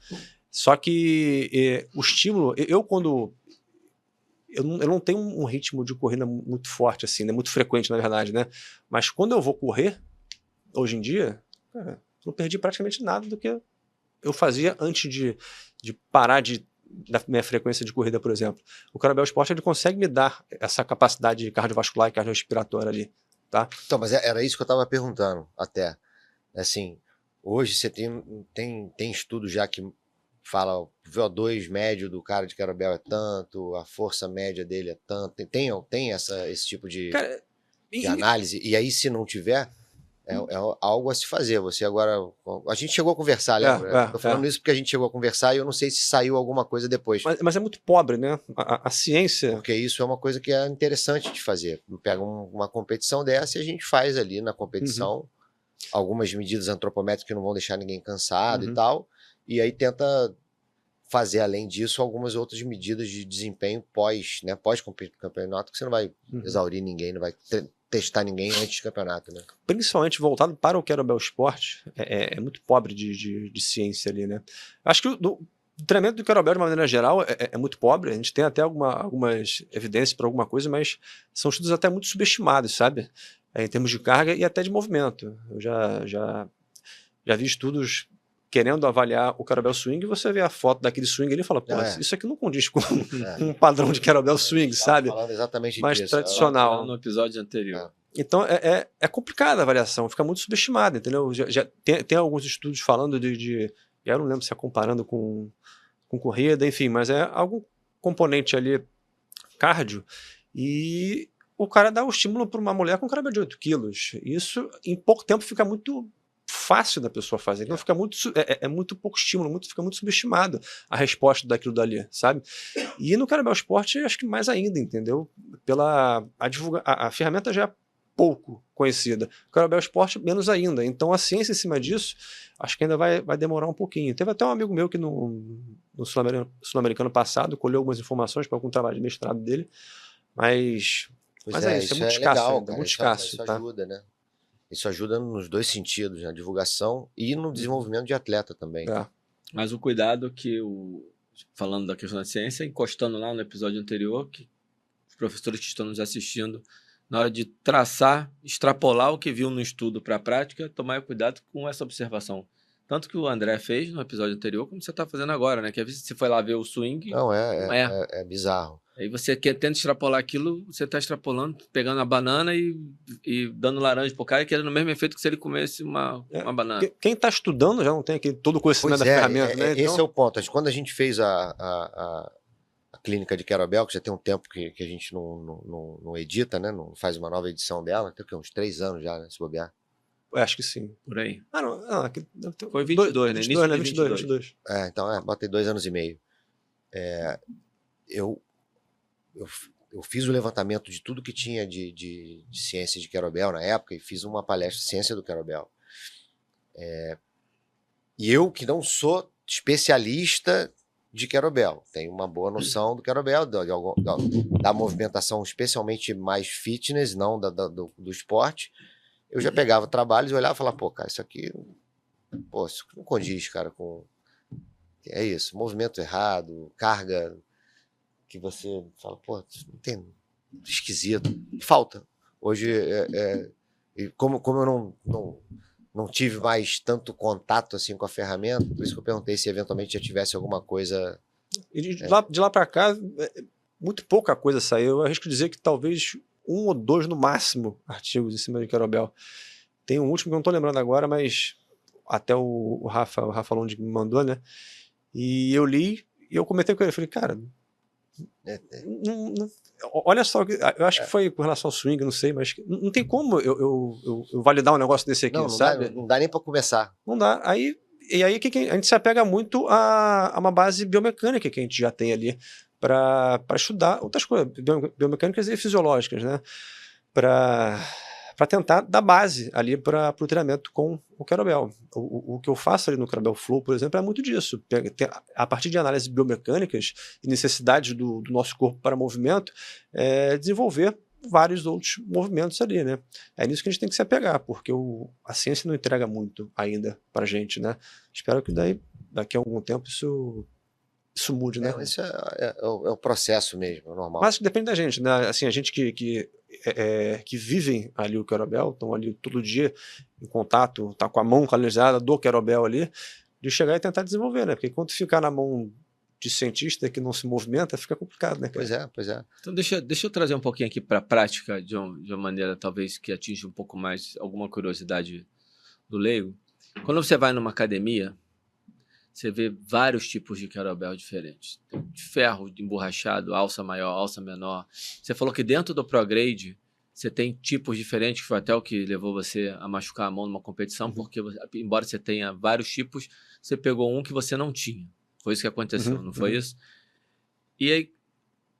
Só que o estímulo... Eu não tenho um ritmo de corrida muito forte, assim, né? Muito frequente, na verdade, né? Mas quando eu vou correr, hoje em dia... Cara, não perdi praticamente nada do que eu fazia antes de parar da minha frequência de corrida, por exemplo. O Kettlebell Sport ele consegue me dar essa capacidade cardiovascular e cardiorrespiratória ali, tá? Então, mas era isso que eu estava perguntando até. Assim, hoje você tem estudo já que fala o VO2 médio do cara de Kettlebell é tanto, a força média dele é tanto. Tem esse tipo de análise? E aí, se não tiver... É algo a se fazer. Você agora... A gente chegou a conversar, lembra? Tô falando isso porque a gente chegou a conversar e eu não sei se saiu alguma coisa depois. Mas é muito pobre, né? A ciência... Porque isso é uma coisa que é interessante de fazer. Pega uma competição dessa e a gente faz ali na competição algumas medidas antropométricas que não vão deixar ninguém cansado e tal. E aí tenta fazer, além disso, algumas outras medidas de desempenho pós-campeonato, que você não vai exaurir ninguém, não vai... testar ninguém antes do campeonato, né? Principalmente voltado para o Kettlebell Sport, é muito pobre de ciência ali, né? Acho que o treinamento do Kettlebell, de uma maneira geral, é muito pobre. A gente tem até algumas evidências para alguma coisa, mas são estudos até muito subestimados, sabe? Em termos de carga e até de movimento. Eu já vi estudos querendo avaliar o Kettlebell Swing, e você vê a foto daquele swing ali e fala, pô, isso aqui não condiz com um padrão de Kettlebell Swing, sabe? Falando exatamente mais disso. Tradicional. No episódio anterior. Então, é complicada a avaliação, fica muito subestimada, entendeu? Já tem alguns estudos falando eu não lembro se é comparando com corrida, enfim, mas é algum componente ali cardio, e o cara dá o estímulo para uma mulher com carga de 8 quilos. Isso, em pouco tempo, fica muito fácil da pessoa fazer. Então fica muito, é muito pouco estímulo, fica muito subestimado a resposta daquilo dali, sabe? E no Kettlebell Sport, acho que mais ainda, entendeu? A ferramenta já é pouco conhecida. O Kettlebell Sport, menos ainda. Então a ciência em cima disso, acho que ainda vai demorar um pouquinho. Teve até um amigo meu que no Sul-Americano passado colheu algumas informações para algum trabalho de mestrado dele, mas isso é muito escasso, legal, ainda, cara, muito escasso. Isso tá? ajuda, né? Isso ajuda nos dois sentidos, na divulgação e no desenvolvimento de atleta também. É. Mas o cuidado que falando da questão da ciência, encostando lá no episódio anterior, que os professores que estão nos assistindo, na hora de traçar, extrapolar o que viu no estudo para a prática, tomar cuidado com essa observação. Tanto que o André fez no episódio anterior, como você está fazendo agora, né? Que às vezes você foi lá ver o swing, Não, não é bizarro. Aí você tenta extrapolar aquilo, você está extrapolando, pegando a banana e dando laranja pro cara, que era no mesmo efeito que se ele comesse uma banana. Quem está estudando já não tem aquele todo o conhecimento da ferramenta, né? Esse é o ponto. Quando a gente fez a clínica de Kettlebell, que já tem um tempo que a gente não edita, né? Não faz uma nova edição dela, tem uns 3 anos já, né? Se bobear. Acho que sim. Por aí. Foi 22, né? 22. Então, botei 2 anos e meio. Eu fiz o levantamento de tudo que tinha de ciência de Kettlebell na época e fiz uma palestra de ciência do Kettlebell. E eu, que não sou especialista de Kettlebell, tenho uma boa noção do Kettlebell, da movimentação, especialmente mais fitness, não do esporte. Eu já pegava trabalhos e olhava e falava, cara, isso aqui não condiz, cara, com... É isso, movimento errado, carga... que você fala, não tem, esquisito, falta. Hoje, como eu não tive mais tanto contato assim com a ferramenta, por isso que eu perguntei se eventualmente já tivesse alguma coisa... E de lá para cá, muito pouca coisa saiu. Eu arrisco dizer que talvez 1 ou 2 no máximo artigos em cima de Kettlebell. Tem um último que eu não estou lembrando agora, mas até o Rafa Lund me mandou, né? E eu li e eu comentei com ele, falei, cara... olha só, eu acho que foi com relação ao swing, não sei, mas não tem como eu validar um negócio desse aqui, sabe? Não dá nem para começar. Não dá. E aí a gente se apega muito a uma base biomecânica que a gente já tem ali para estudar outras coisas, biomecânicas e fisiológicas, né? Para tentar dar base ali para o treinamento com o Kettlebell. O que eu faço ali no Kettlebell Flow, por exemplo, é muito disso. A partir de análises biomecânicas e necessidades do nosso corpo para movimento, desenvolver vários outros movimentos ali, né? É nisso que a gente tem que se apegar, porque a ciência não entrega muito ainda para a gente, né? Espero que daqui a algum tempo isso mude, né? Isso é o processo mesmo, é normal. Mas depende da gente, né? Assim, a gente que vivem ali o Kettlebell, estão ali todo dia em contato, tá com a mão calejada do Kettlebell ali, de chegar e tentar desenvolver, né? Porque quando ficar na mão de cientista que não se movimenta, fica complicado, né? Cara? Pois é. Então deixa eu trazer um pouquinho aqui para a prática de uma maneira talvez que atinja um pouco mais alguma curiosidade do leigo. Quando você vai numa academia, você vê vários tipos de kettlebell diferentes. De ferro, de emborrachado, alça maior, alça menor. Você falou que dentro do ProGrade você tem tipos diferentes, que foi até o que levou você a machucar a mão numa competição, porque embora você tenha vários tipos, você pegou um que você não tinha. Foi isso que aconteceu, não foi isso? E aí,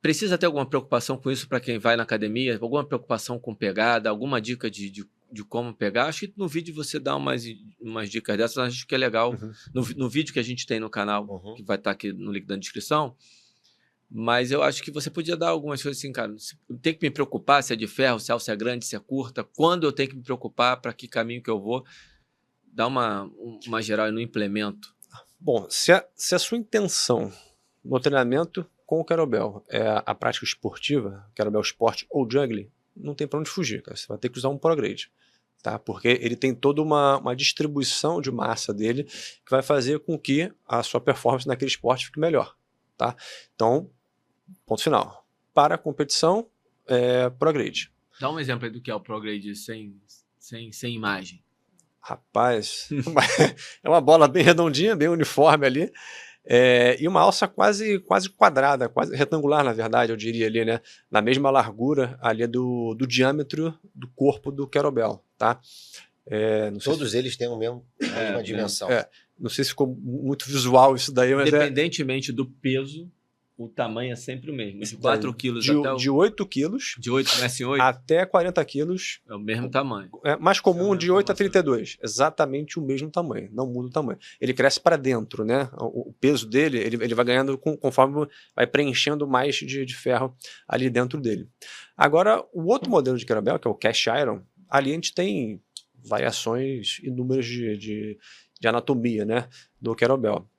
precisa ter alguma preocupação com isso para quem vai na academia? Alguma preocupação com pegada? Alguma dica de como pegar? Acho que no vídeo você dá umas dicas dessas, acho que é legal. No vídeo que a gente tem no canal, que vai estar aqui no link da descrição, mas eu acho que você podia dar algumas coisas assim, cara, tem que me preocupar se é de ferro, se a alça é grande, se é curta, quando eu tenho que me preocupar, para que caminho que eu vou, dá uma geral no implemento. Bom, se a sua intenção no treinamento com o Kettlebell é a prática esportiva, Kettlebell Sport ou Juggling, não tem para onde fugir, cara. Você vai ter que usar um ProGrade, tá? Porque ele tem toda uma distribuição de massa dele que vai fazer com que a sua performance naquele esporte fique melhor, tá? Então, ponto final. Para a competição, ProGrade. Dá um exemplo aí do que é o ProGrade sem imagem. Rapaz, é uma bola bem redondinha, bem uniforme ali. E uma alça quase quadrada, quase retangular, na verdade, eu diria ali, né? Na mesma largura ali do diâmetro do corpo do kettlebell, tá? Todos eles têm a mesma dimensão. Não sei se ficou muito visual isso daí, mas independentemente do peso, o tamanho é sempre o mesmo. De 4 quilos até de 8 quilos. De 8 começa em 8? Até 40 quilos. É o mesmo tamanho. É mais comum de 8 a 32. Exatamente o mesmo tamanho. Não muda o tamanho. Ele cresce para dentro, né? O peso dele, ele vai ganhando conforme vai preenchendo mais de ferro ali dentro dele. Agora, o outro modelo de kettlebell, que é o cast iron, ali a gente tem variações inúmeras de anatomia, né? Do kettlebell.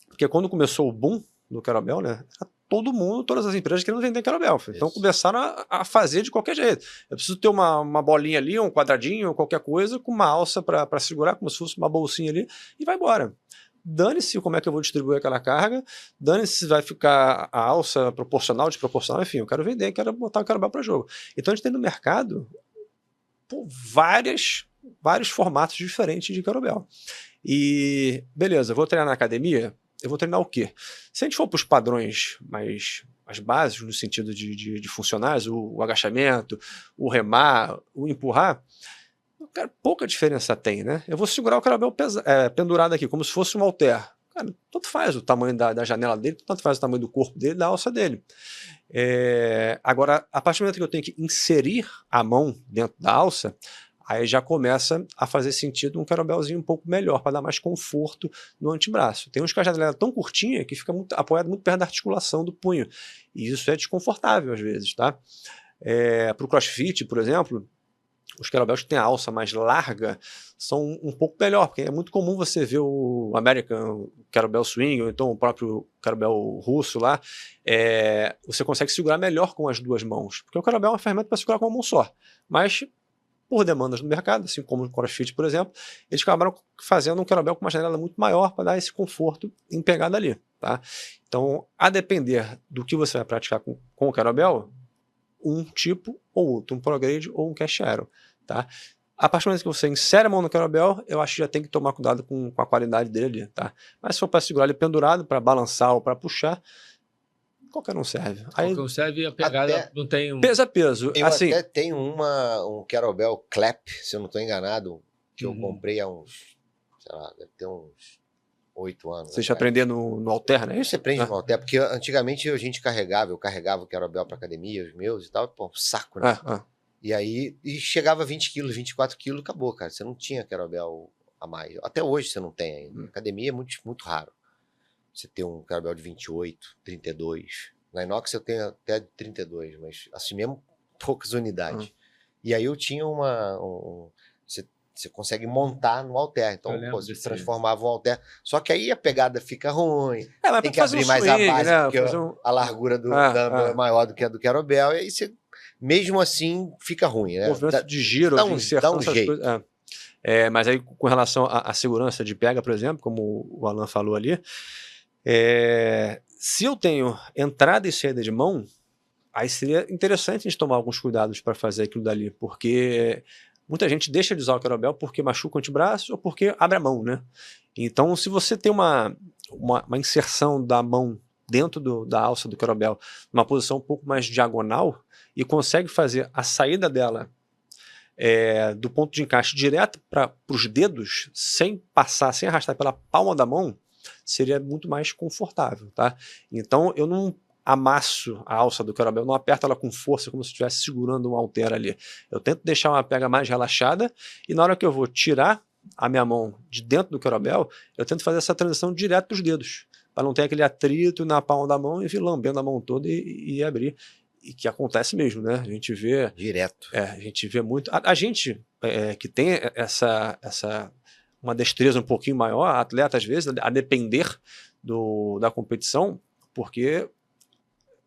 Porque quando começou o boom do kettlebell, né? Todo mundo, todas as empresas querendo vender kettlebell. Então começaram a fazer de qualquer jeito. Eu preciso ter uma bolinha ali, um quadradinho, qualquer coisa, com uma alça para segurar, como se fosse uma bolsinha ali, e vai embora. Dane-se como é que eu vou distribuir aquela carga, dane-se se vai ficar a alça proporcional, desproporcional, enfim, eu quero vender, quero botar o kettlebell para jogo. Então a gente tem no mercado vários formatos diferentes de kettlebell. E beleza, vou treinar na academia, eu vou treinar o quê? Se a gente for para os padrões mais básicos, no sentido de funcionais, o agachamento, o remar, o empurrar, cara, pouca diferença tem, né? Eu vou segurar o kettlebell pendurado aqui, como se fosse um halter. Cara, tanto faz o tamanho da janela dele, tanto faz o tamanho do corpo dele, da alça dele. Agora, a partir do momento que eu tenho que inserir a mão dentro da alça, aí já começa a fazer sentido um kettlebellzinho um pouco melhor, para dar mais conforto no antebraço. Tem uns que a janela é tão curtinha que fica apoiado muito perto da articulação do punho. E isso é desconfortável às vezes, tá? Para o CrossFit, por exemplo, os kettlebells que têm a alça mais larga são um pouco melhor, porque é muito comum você ver o American Kettlebell Swing, ou então o próprio kettlebell russo lá, você consegue segurar melhor com as duas mãos, porque o kettlebell é uma ferramenta para segurar com uma mão só. Mas por demandas do mercado, assim como o CrossFit, por exemplo, eles acabaram fazendo um kettlebell com uma janela muito maior para dar esse conforto em pegada ali, tá? Então, a depender do que você vai praticar com o kettlebell, um tipo ou outro, um ProGrade ou um cast iron, tá? A partir do momento que você insere a mão no kettlebell, eu acho que já tem que tomar cuidado com a qualidade dele, tá? Mas se for para segurar ele pendurado, para balançar ou para puxar, qualquer um serve. Qualquer um serve e a pegada não tem um... Peso a peso. Eu assim, até tenho um kettlebell clap, se eu não estou enganado, que eu comprei há uns, sei lá, deve ter uns 8 anos. Você já aprender no halter, né? Você aprende no halter, porque antigamente a gente eu carregava o kettlebell para academia, os meus e tal, pô, saco, né? E aí chegava a 20 quilos, 24 quilos, acabou, cara. Você não tinha kettlebell a mais. Até hoje você não tem ainda. Academia é muito, muito raro. Você tem um kettlebell de 28, 32. Na Inox eu tenho até 32, mas assim mesmo, poucas unidades. E aí eu tinha você consegue montar no halter. Então, você transformava o halter. Só que aí a pegada fica ruim. Tem que abrir mais a base, né? Porque a largura é maior do que a do kettlebell. E aí você, mesmo assim, fica ruim, né? Movimento de giro, dá um jeito. Coisas, mas aí, com relação à segurança de pega, por exemplo, como o Alan falou ali, se eu tenho entrada e saída de mão, aí seria interessante a gente tomar alguns cuidados para fazer aquilo dali, porque muita gente deixa de usar o kettlebell porque machuca o antebraço ou porque abre a mão, né? Então, se você tem uma inserção da mão dentro da alça do kettlebell, numa posição um pouco mais diagonal, e consegue fazer a saída dela do ponto de encaixe direto para os dedos, sem arrastar pela palma da mão, seria muito mais confortável, tá? Então, eu não amasso a alça do kettlebell, não aperto ela com força como se estivesse segurando um halter ali. Eu tento deixar uma pega mais relaxada e na hora que eu vou tirar a minha mão de dentro do kettlebell, eu tento fazer essa transição direto para os dedos, para não ter aquele atrito na palma da mão e vir lambendo a mão toda e abrir. E que acontece mesmo, né? A gente vê... Direto. A gente vê muito... A gente que tem uma destreza um pouquinho maior, atleta às vezes, a depender da competição, porque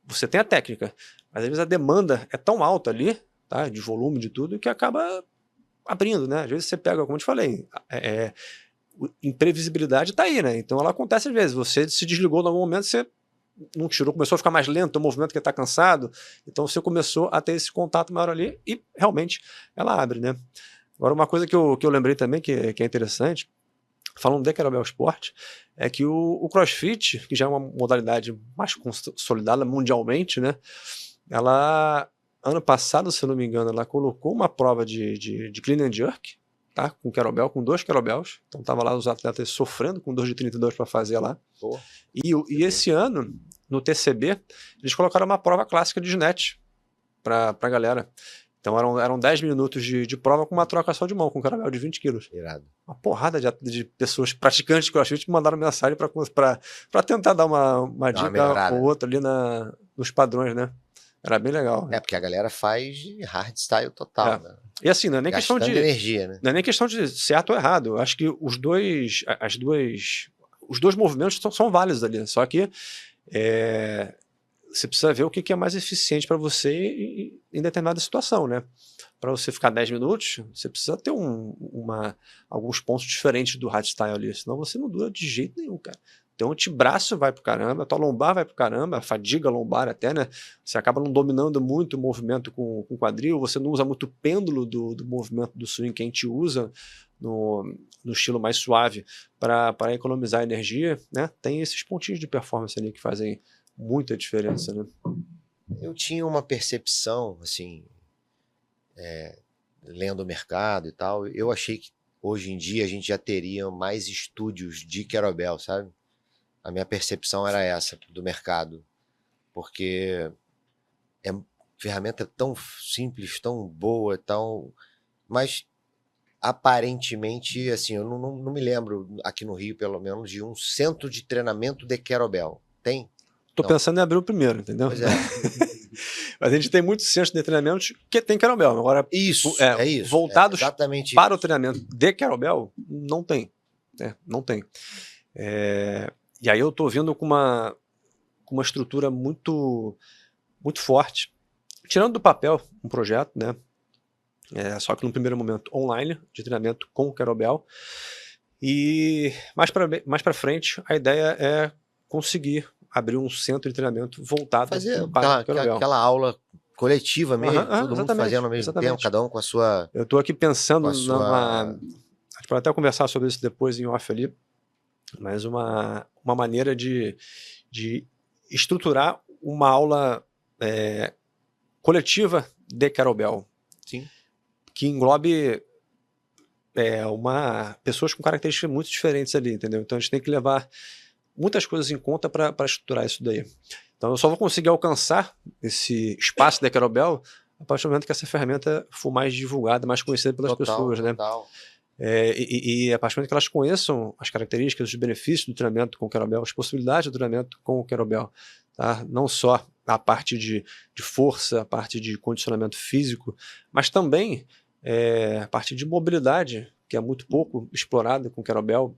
você tem a técnica, mas às vezes a demanda é tão alta ali, tá? De volume, de tudo, que acaba abrindo, né? Às vezes você pega, como eu te falei, imprevisibilidade está aí, né? Então ela acontece às vezes, você se desligou em algum momento, você não tirou, começou a ficar mais lento o movimento, que está cansado, então você começou a ter esse contato maior ali e realmente ela abre, né? Agora uma coisa que eu lembrei também que é interessante, falando de Kettlebell Sport, é que o CrossFit, que já é uma modalidade mais consolidada mundialmente, né? Ela, ano passado, se eu não me engano, ela colocou uma prova de clean and jerk, tá? Com kettlebell, com 2 kettlebells. Então tava lá os atletas sofrendo com 2 de 32 para fazer lá. Pô, E esse ano, no TCB, eles colocaram uma prova clássica de snatch pra galera. Então eram 10 minutos de prova com uma troca só de mão, com um kettlebell de 20 quilos. irado. Uma porrada de pessoas praticantes de CrossFit me mandaram mensagem para tentar dar uma dica melhorada. ou outra ali nos padrões, né? Era bem legal. É, porque a galera faz de hardstyle total, né? E assim, não é nem questão Gastando energia, né? não é nem questão de certo ou errado. Eu acho que os dois movimentos são válidos ali. Só que você precisa ver o que é mais eficiente para você em determinada situação, né? Para você ficar 10 minutos, você precisa ter alguns pontos diferentes do hardstyle ali, senão você não dura de jeito nenhum, cara. Então o antebraço vai pro caramba, a tua lombar vai pro caramba, a fadiga lombar até, né? Você acaba não dominando muito o movimento com o quadril, você não usa muito o pêndulo do movimento do swing que a gente usa no estilo mais suave para economizar energia, né? Tem esses pontinhos de performance ali que fazem muita diferença, né? Eu tinha uma percepção, assim, lendo o mercado e tal, eu achei que hoje em dia a gente já teria mais estúdios de kettlebell, sabe? A minha percepção era essa, do mercado, porque é ferramenta tão simples, tão boa, mas aparentemente, assim, eu não me lembro, aqui no Rio pelo menos, de um centro de treinamento de kettlebell. Tem? Tô Não. pensando em abrir o primeiro, entendeu? Pois é. Mas a gente tem muitos centros de treinamento que tem kettlebell. Agora, Isso, é isso. voltados exatamente para isso. o treinamento de kettlebell, não tem. Não tem. E aí eu tô vindo com uma estrutura muito, muito forte. Tirando do papel um projeto, né? Só que no primeiro momento online, de treinamento com o kettlebell. E mais para frente, a ideia é conseguir abrir um centro de treinamento voltado Fazer para o kettlebell. aquela aula coletiva mesmo, todo mundo exatamente, fazendo ao mesmo tempo, cada um com a sua... Eu tô aqui pensando a sua... A gente pode até conversar sobre isso depois em off ali, mas uma maneira de estruturar uma aula coletiva de kettlebell. Sim. Que englobe pessoas com características muito diferentes ali, entendeu? Então a gente tem que levar muitas coisas em conta para estruturar isso daí. Então eu só vou conseguir alcançar esse espaço da kettlebell a partir do momento que essa ferramenta for mais divulgada, mais conhecida pelas pessoas, né? E a partir do momento que elas conheçam as características, os benefícios do treinamento com o kettlebell, as possibilidades do treinamento com o kettlebell, tá? Não só a parte de força, a parte de condicionamento físico, mas também a parte de mobilidade, que é muito pouco explorada com o kettlebell,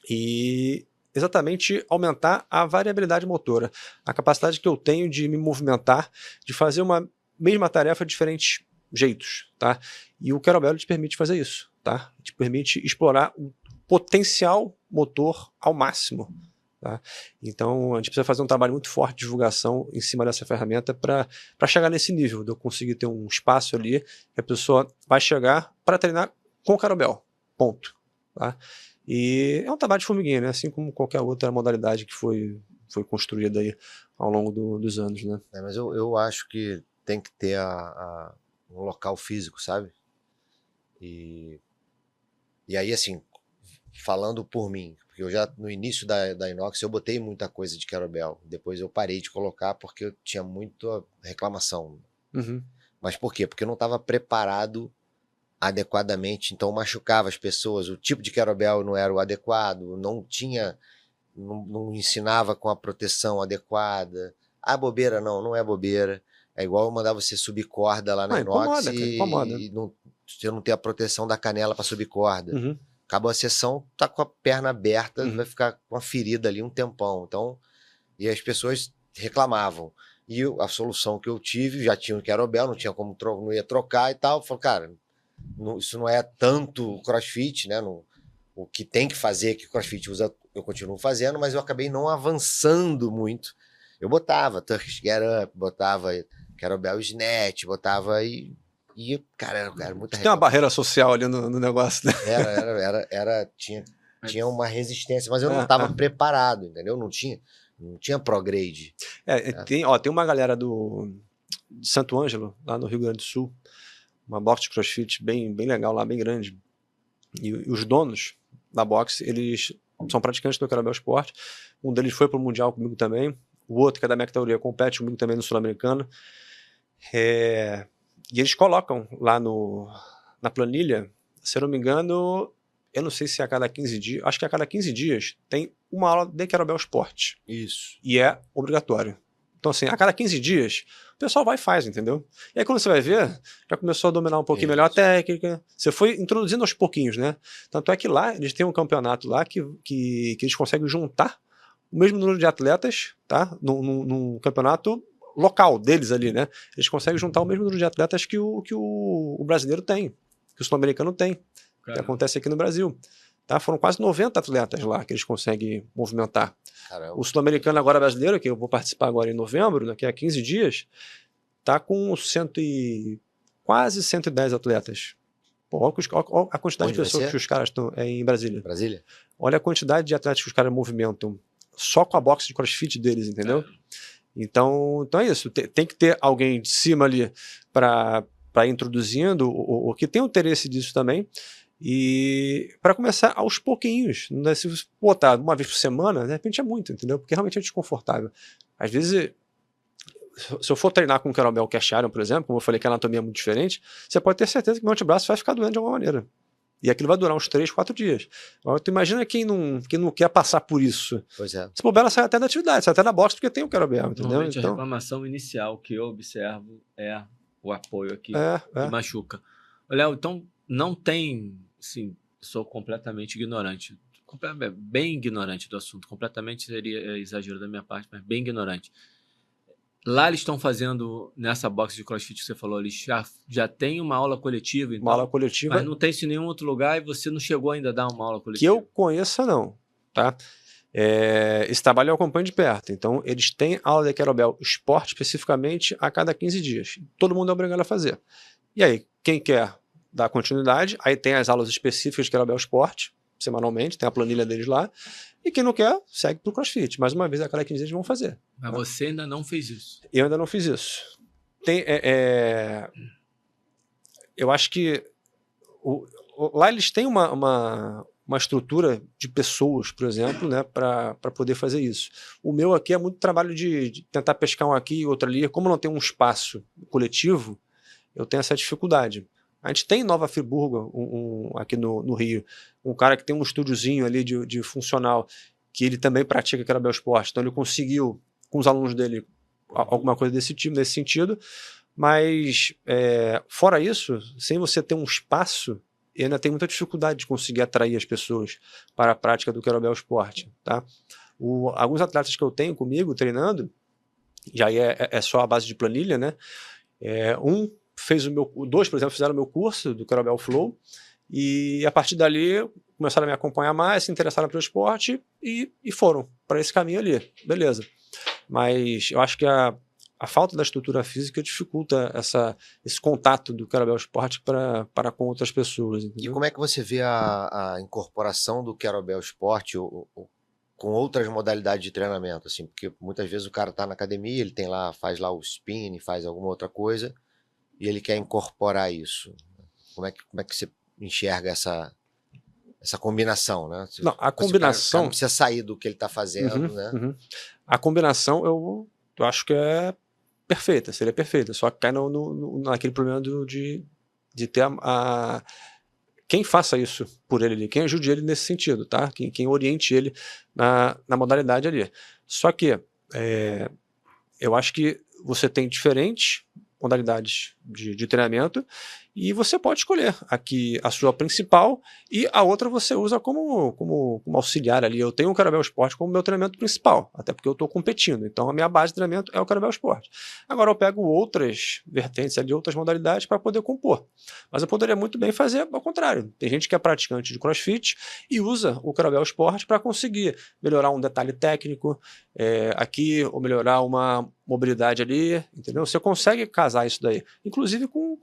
e exatamente aumentar a variabilidade motora, a capacidade que eu tenho de me movimentar, de fazer uma mesma tarefa de diferentes jeitos, tá? E o kettlebell te permite fazer isso, tá? Te permite explorar o potencial motor ao máximo, tá? Então a gente precisa fazer um trabalho muito forte de divulgação em cima dessa ferramenta para chegar nesse nível, de eu conseguir ter um espaço ali que a pessoa vai chegar para treinar com o kettlebell, ponto, tá? E é um trabalho de formiguinha, né? Assim como qualquer outra modalidade que foi construída aí ao longo dos anos, né? Mas eu acho que tem que ter um local físico, sabe? E aí, assim, falando por mim, porque eu já, no início da Inox, eu botei muita coisa de kettlebell. Depois eu parei de colocar porque eu tinha muita reclamação. Uhum. Mas por quê? Porque eu não estava preparado adequadamente, então machucava as pessoas, o tipo de kettlebell não era o adequado, não ensinava com a proteção adequada. Bobeira não é bobeira. É igual eu mandar você subir corda lá na Inox e você não ter a proteção da canela para subir corda. Uhum. Acabou a sessão, tá com a perna aberta, vai ficar com uma ferida ali um tempão. Então, e as pessoas reclamavam. E a solução que eu tive, já tinha o kettlebell, não tinha como não ia trocar e tal. Falei, cara, isso não é tanto CrossFit, né? O que tem que fazer que o CrossFit usa, eu continuo fazendo, mas eu acabei não avançando muito. Eu botava Turkish Get Up, botava kettlebell snatch, botava e cara, era muita Tem uma barreira social ali no negócio, né? tinha tinha uma resistência, mas eu não estava preparado, entendeu? Não tinha prograde. Tem uma galera de Santo Ângelo, lá no Rio Grande do Sul, uma box de crossfit bem legal lá, bem grande. E os donos da box, eles são praticantes do Kettlebell Sport. Um deles foi para o Mundial comigo também. O outro, que é da minha categoria, compete comigo também no Sul-Americano. E eles colocam lá na planilha, se eu não me engano, eu não sei se é a cada 15 dias, acho que a cada 15 dias tem uma aula de Kettlebell Sport. Isso. E é obrigatório. Então, assim, a cada 15 dias, o pessoal vai e faz, entendeu? E aí, quando você vai ver, já começou a dominar um pouquinho melhor a técnica. Você foi introduzindo aos pouquinhos, né? Tanto é que lá, eles têm um campeonato lá que eles conseguem juntar o mesmo número de atletas, tá? Num campeonato local deles ali, né? Eles conseguem juntar o mesmo número de atletas que o brasileiro tem, que o sul-americano tem, que acontece aqui no Brasil. Tá? Foram quase 90 atletas lá que eles conseguem movimentar. Caramba. O sul-americano agora brasileiro, que eu vou participar agora em novembro, daqui a 15 dias, tá com quase 110 atletas. Pô, olha a quantidade de pessoas que os caras estão em Brasília. Brasília? Olha a quantidade de atletas que os caras movimentam só com a boxe de crossfit deles, entendeu? Então é isso. Tem que ter alguém de cima ali para ir introduzindo, o que tem o interesse disso também. E para começar aos pouquinhos, né? Se você botar uma vez por semana, de repente é muito, entendeu? Porque realmente é desconfortável. Às vezes, se eu for treinar com o kettlebell cast iron, por exemplo, como eu falei que a anatomia é muito diferente, você pode ter certeza que meu antebraço vai ficar doendo de alguma maneira. E aquilo vai durar uns 3, 4 dias. Agora, tu imagina quem não quer passar por isso. Pois é. Se bobear, ela sai até da atividade, sai até da boxe, porque tem o kettlebell, entendeu? Normalmente então, a reclamação inicial que eu observo é o apoio aqui que machuca. Léo, então não tem, assim, sou completamente ignorante, bem ignorante do assunto, completamente seria exagero da minha parte, mas bem ignorante. Lá eles estão fazendo, nessa box de crossfit que você falou, eles já tem uma aula coletiva, então, uma aula coletiva. mas não tem isso em nenhum outro lugar e você não chegou ainda a dar uma aula coletiva? Que eu conheça, não. Tá? Esse trabalho eu acompanho de perto. Então, eles têm aula de kettlebell esporte especificamente a cada 15 dias. Todo mundo é obrigado a fazer. E aí, quem quer dar continuidade, aí tem as aulas específicas de kettlebell esporte, semanalmente, tem a planilha deles lá. E quem não quer, segue pro crossfit. Mais uma vez, a cada 15 dias eles vão fazer. Mas você ainda não fez isso? Eu ainda não fiz isso. Eu acho que lá eles têm uma estrutura de pessoas, por exemplo, né, para poder fazer isso. O meu aqui é muito trabalho de tentar pescar um aqui e outro ali. Como não tem um espaço coletivo, eu tenho essa dificuldade. A gente tem em Nova Friburgo, aqui no Rio, um cara que tem um estúdiozinho ali de funcional, que ele também pratica kettlebell esporte. Então ele conseguiu, com os alunos dele, alguma coisa desse tipo, nesse sentido. Mas, fora isso, sem você ter um espaço, ainda tem muita dificuldade de conseguir atrair as pessoas para a prática do kettlebell esporte. Tá? Alguns atletas que eu tenho comigo treinando, já é só a base de planilha, né? Dois, por exemplo, fizeram o meu curso do Kettlebell Flow e a partir dali começaram a me acompanhar mais, se interessaram pelo esporte e foram para esse caminho ali, beleza. Mas eu acho que a falta da estrutura física dificulta esse contato do Kettlebell Esporte para com outras pessoas. Entendeu? E como é que você vê a incorporação do Kettlebell Esporte com outras modalidades de treinamento? Assim, porque muitas vezes o cara está na academia, ele faz lá o spin, faz alguma outra coisa, e ele quer incorporar isso. Como é que você enxerga essa combinação, né? Não, a combinação... não precisa sair do que ele está fazendo, né? Uhum. A combinação eu acho que é perfeita, seria perfeita, só que cai naquele problema de ter quem faça isso por ele ali, quem ajude ele nesse sentido, tá? Quem oriente ele na modalidade ali. Só que eu acho que você tem diferentes modalidades de treinamento e você pode escolher aqui a sua principal e a outra você usa como auxiliar ali. Eu tenho o Kettlebell Esporte como meu treinamento principal, até porque eu estou competindo, então a minha base de treinamento é o Kettlebell Esporte. Agora eu pego outras vertentes ali, outras modalidades para poder compor, mas eu poderia muito bem fazer ao contrário. Tem gente que é praticante de crossfit e usa o Kettlebell Esporte para conseguir melhorar um detalhe técnico aqui, ou melhorar uma mobilidade ali, entendeu? Você consegue casar isso daí, inclusive com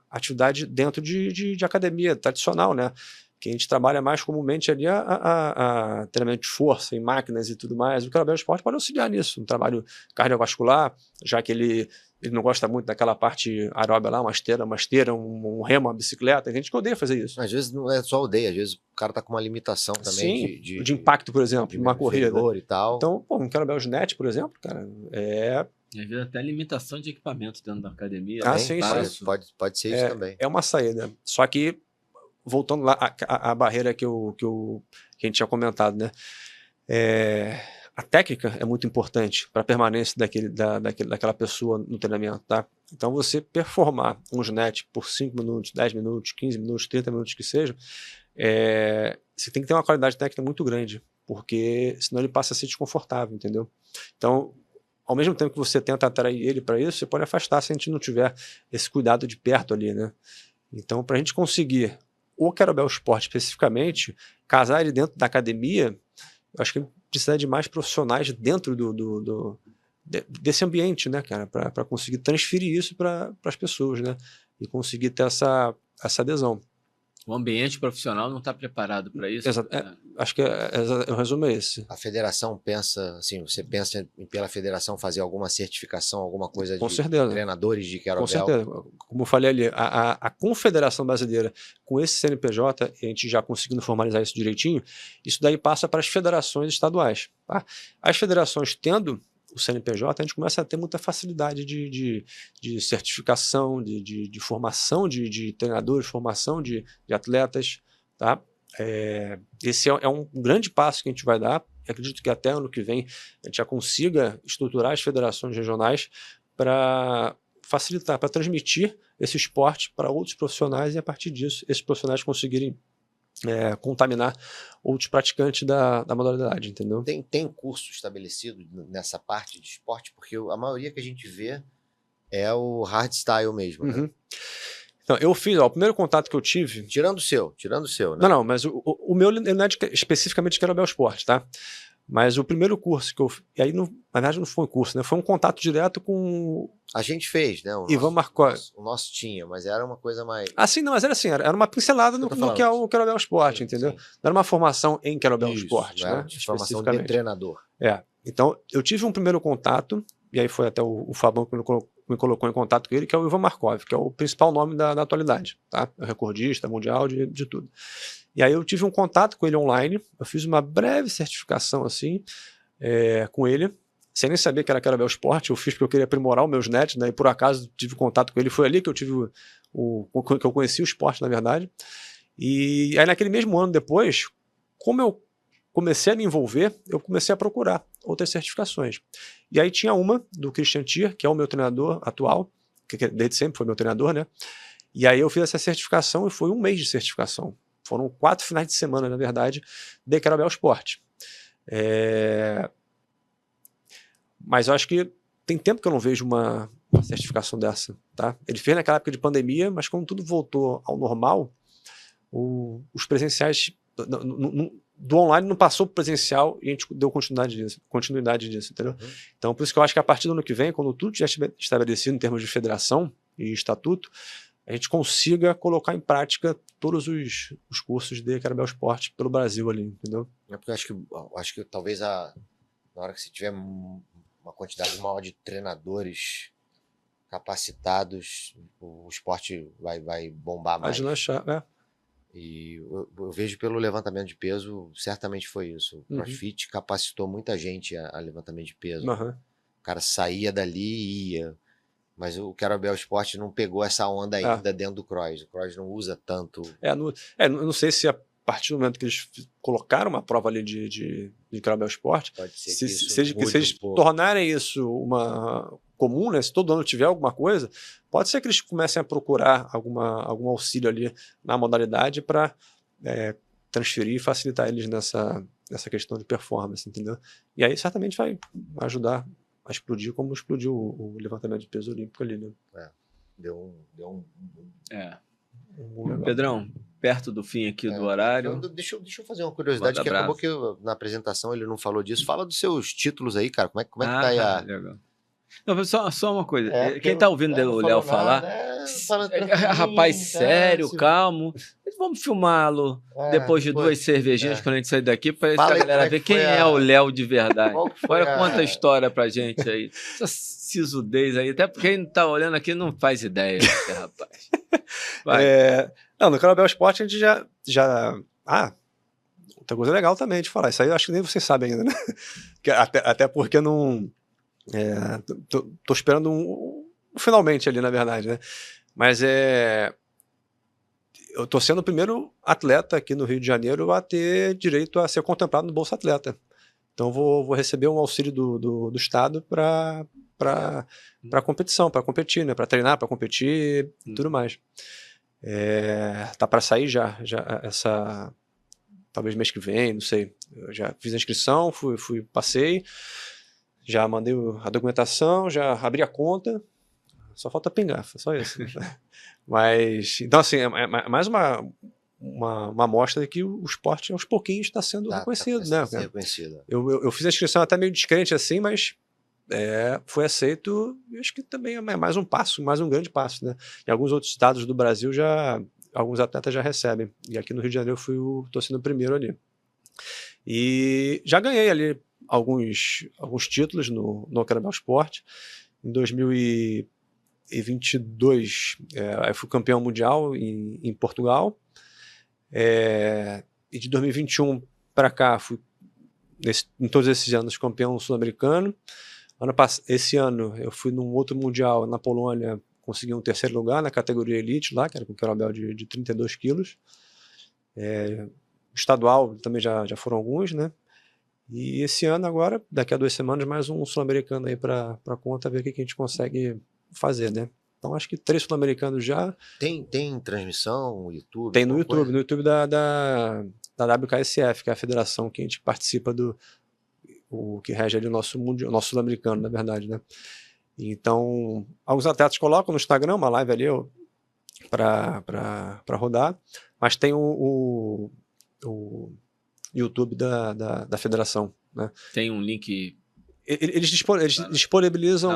atividade dentro de academia tradicional, né? que a gente trabalha mais comumente ali a treinamento de força em máquinas e tudo mais. O Carabel Esporte pode auxiliar nisso, um trabalho cardiovascular, já que ele não gosta muito daquela parte aeróbica lá, uma esteira, um remo, uma bicicleta. Tem gente que odeia fazer isso. Às vezes não é só odeia, às vezes o cara tá com uma limitação também Sim, de impacto, por exemplo, de uma corrida. E tal. Então, pô, um Carabel Net, por exemplo, cara, E às vezes até limitação de equipamento dentro da academia. Ah, né? sim, Espaço. Pode ser isso também. É uma saída. Só que, voltando lá, a barreira que a gente tinha comentado, né? A técnica é muito importante para a permanência daquela pessoa no treinamento, tá? Então, você performar um net por 5 minutos, 10 minutos, 15 minutos, 30 minutos que seja, você tem que ter uma qualidade técnica muito grande, porque senão ele passa a ser desconfortável, entendeu? Então, ao mesmo tempo que você tenta atrair ele para isso, você pode afastar se a gente não tiver esse cuidado de perto ali, né? Então, para a gente conseguir o Carabel Esporte especificamente, casar ele dentro da academia, eu acho que precisa de mais profissionais dentro desse ambiente, né, cara, para conseguir transferir isso para as pessoas, né, e conseguir ter essa adesão. O ambiente profissional não está preparado para isso? Exato. Acho que o resumo é esse. A federação pensa, assim, você pensa em pela federação fazer alguma certificação, alguma coisa Com de certeza. treinadores de Carabel? Com certeza. Como eu falei ali, a Confederação Brasileira, com esse CNPJ, a gente já conseguindo formalizar isso direitinho, isso daí passa para as federações estaduais. Tá? As federações tendo o CNPJ, a gente começa a ter muita facilidade de certificação, de formação de treinadores, formação de atletas. Tá? Esse é um grande passo que a gente vai dar. Eu acredito que até ano que vem a gente já consiga estruturar as federações regionais para facilitar, para transmitir esse esporte para outros profissionais e, a partir disso, esses profissionais conseguirem contaminar outros praticantes da modalidade, entendeu? Tem curso estabelecido nessa parte de esporte? Porque a maioria que a gente vê é o hardstyle mesmo, né? Então, eu fiz, o primeiro contato que eu tive... Tirando o seu, né? Não, mas o meu não é especificamente de Carabel Esporte, tá? Mas o primeiro curso que eu... E aí, na verdade, não foi um curso, né? Foi um contato direto com... A gente fez, né? Ivan Markov. O nosso tinha, mas era uma coisa mais... Sim, não, mas era assim, era uma pincelada no que é o Carabel Esporte, entendeu? Sim. Não era uma formação em Carabel Esporte, né? Formação de treinador. Então, eu tive um primeiro contato, e aí foi até o Fabão que me colocou em contato com ele, que é o Ivan Markov, que é o principal nome da atualidade, tá? É recordista mundial de tudo. E aí eu tive um contato com ele online, eu fiz uma breve certificação assim, com ele, sem nem saber que era Carabel Esporte. Eu fiz porque eu queria aprimorar os meus nets, né? E por acaso tive contato com ele, foi ali que eu tive que eu conheci o esporte, na verdade. E aí naquele mesmo ano depois, como eu comecei a me envolver, eu comecei a procurar outras certificações. E aí tinha uma do Christian Tier, que é o meu treinador atual, que desde sempre foi meu treinador, né? E aí eu fiz essa certificação e foi 1 mês de certificação. Foram 4 finais de semana, na verdade, de Carabel Esporte. Mas eu acho que tem tempo que eu não vejo uma certificação dessa, tá? Ele fez naquela época de pandemia, mas como tudo voltou ao normal, os presenciais do online não passou para o presencial e a gente deu continuidade disso, entendeu? Então, por isso que eu acho que a partir do ano que vem, quando tudo já estiver estabelecido em termos de federação e estatuto, a gente consiga colocar em prática todos os cursos de Carabel Esporte pelo Brasil ali, entendeu? Porque eu acho que talvez na hora que você tiver uma quantidade maior de treinadores capacitados, o esporte vai bombar mais. Vai deslanchar, E eu vejo pelo levantamento de peso, certamente foi isso. O CrossFit capacitou muita gente a levantamento de peso. O cara saía dali e ia. Mas o Carabel Esporte não pegou essa onda ainda dentro do Cross. O Cross não usa tanto. Não sei se a partir do momento que eles colocaram uma prova ali de Carabel Esporte, pode ser se eles tornarem isso uma comum, né? Se todo ano tiver alguma coisa, pode ser que eles comecem a procurar algum auxílio ali na modalidade para transferir e facilitar eles nessa questão de performance, entendeu? E aí certamente vai ajudar a explodir como explodiu o levantamento de peso olímpico ali, né? Deu um Pedrão, perto do fim aqui do horário. Deixa eu fazer uma curiosidade, que acabou que na apresentação ele não falou disso. Fala dos seus títulos aí, cara. Como é que tá aí a... Legal. Não, só uma coisa. Quem tá ouvindo o Léo falar, rapaz sério, calmo. vamos filmá-lo depois de 2 cervejinhas quando a gente sair daqui, para a galera ver quem é o Léo de verdade. Agora conta a história pra gente aí. Essa sisudez aí, até porque quem tá olhando aqui não faz ideia, rapaz. Não, no Carabel Esporte a gente já... outra coisa legal também de falar. Isso aí eu acho que nem vocês sabem ainda, né? Até porque não... tô esperando finalmente ali, na verdade, né? Mas eu tô sendo o primeiro atleta aqui no Rio de Janeiro a ter direito a ser contemplado no Bolsa Atleta. Então vou receber um auxílio do Estado para competição, para competir, né? Para treinar, para competir e tudo mais. Tá para sair já essa... Talvez mês que vem, não sei. Eu já fiz a inscrição, passei, já mandei a documentação, já abri a conta, só falta pingar, foi só isso. Mas, então assim, é mais uma amostra de que o esporte aos pouquinhos está sendo reconhecido, né? Reconhecido. Eu fiz a inscrição até meio descrente assim, mas foi aceito, e acho que também é mais um passo, mais um grande passo, né? Em alguns outros estados do Brasil alguns atletas já recebem, e aqui no Rio de Janeiro tô sendo o primeiro ali. E já ganhei ali alguns títulos no Carabel Esporte. Em 2022 eu fui campeão mundial em Portugal, e de 2021 para cá fui em todos esses anos campeão sul-americano. Esse ano eu fui num outro mundial na Polônia, consegui um 3º lugar na categoria Elite lá, que era com o Carabel de 32 quilos. Estadual também já foram alguns, né? E esse ano agora, daqui a 2 semanas, mais um sul-americano aí para conta, ver o que a gente consegue fazer, né? Então acho que 3 sul-americanos já. Tem transmissão no YouTube? Tem no YouTube da WKSF, que é a federação que a gente participa o que rege ali o nosso sul-americano, na verdade, né? Então, alguns atletas colocam no Instagram uma live ali para rodar, mas tem o YouTube da federação, né? Tem um link... Eles disponibilizam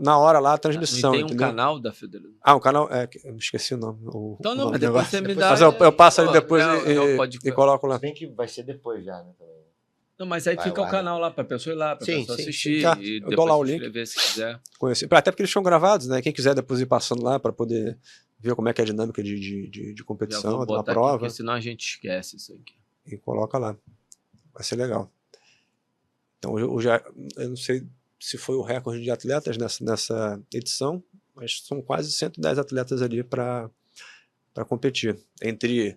na hora lá a transmissão. Tem um canal da federação? Um canal, eu me esqueci o nome. Então não, mas depois você me dá... Mas eu passo ali depois e coloco lá. Se bem que vai ser depois já, né? Não, mas aí fica o canal lá para a pessoa ir lá, para a pessoa assistir. E eu dou lá o link. Se quiser. Até porque eles estão gravados, né? Quem quiser depois ir passando lá para poder ver como é que é a dinâmica de competição, da prova. Aqui, porque senão a gente esquece isso aqui. E coloca lá. Vai ser legal. Então eu não sei se foi o recorde de atletas nessa edição, mas são quase 110 atletas ali para competir. Entre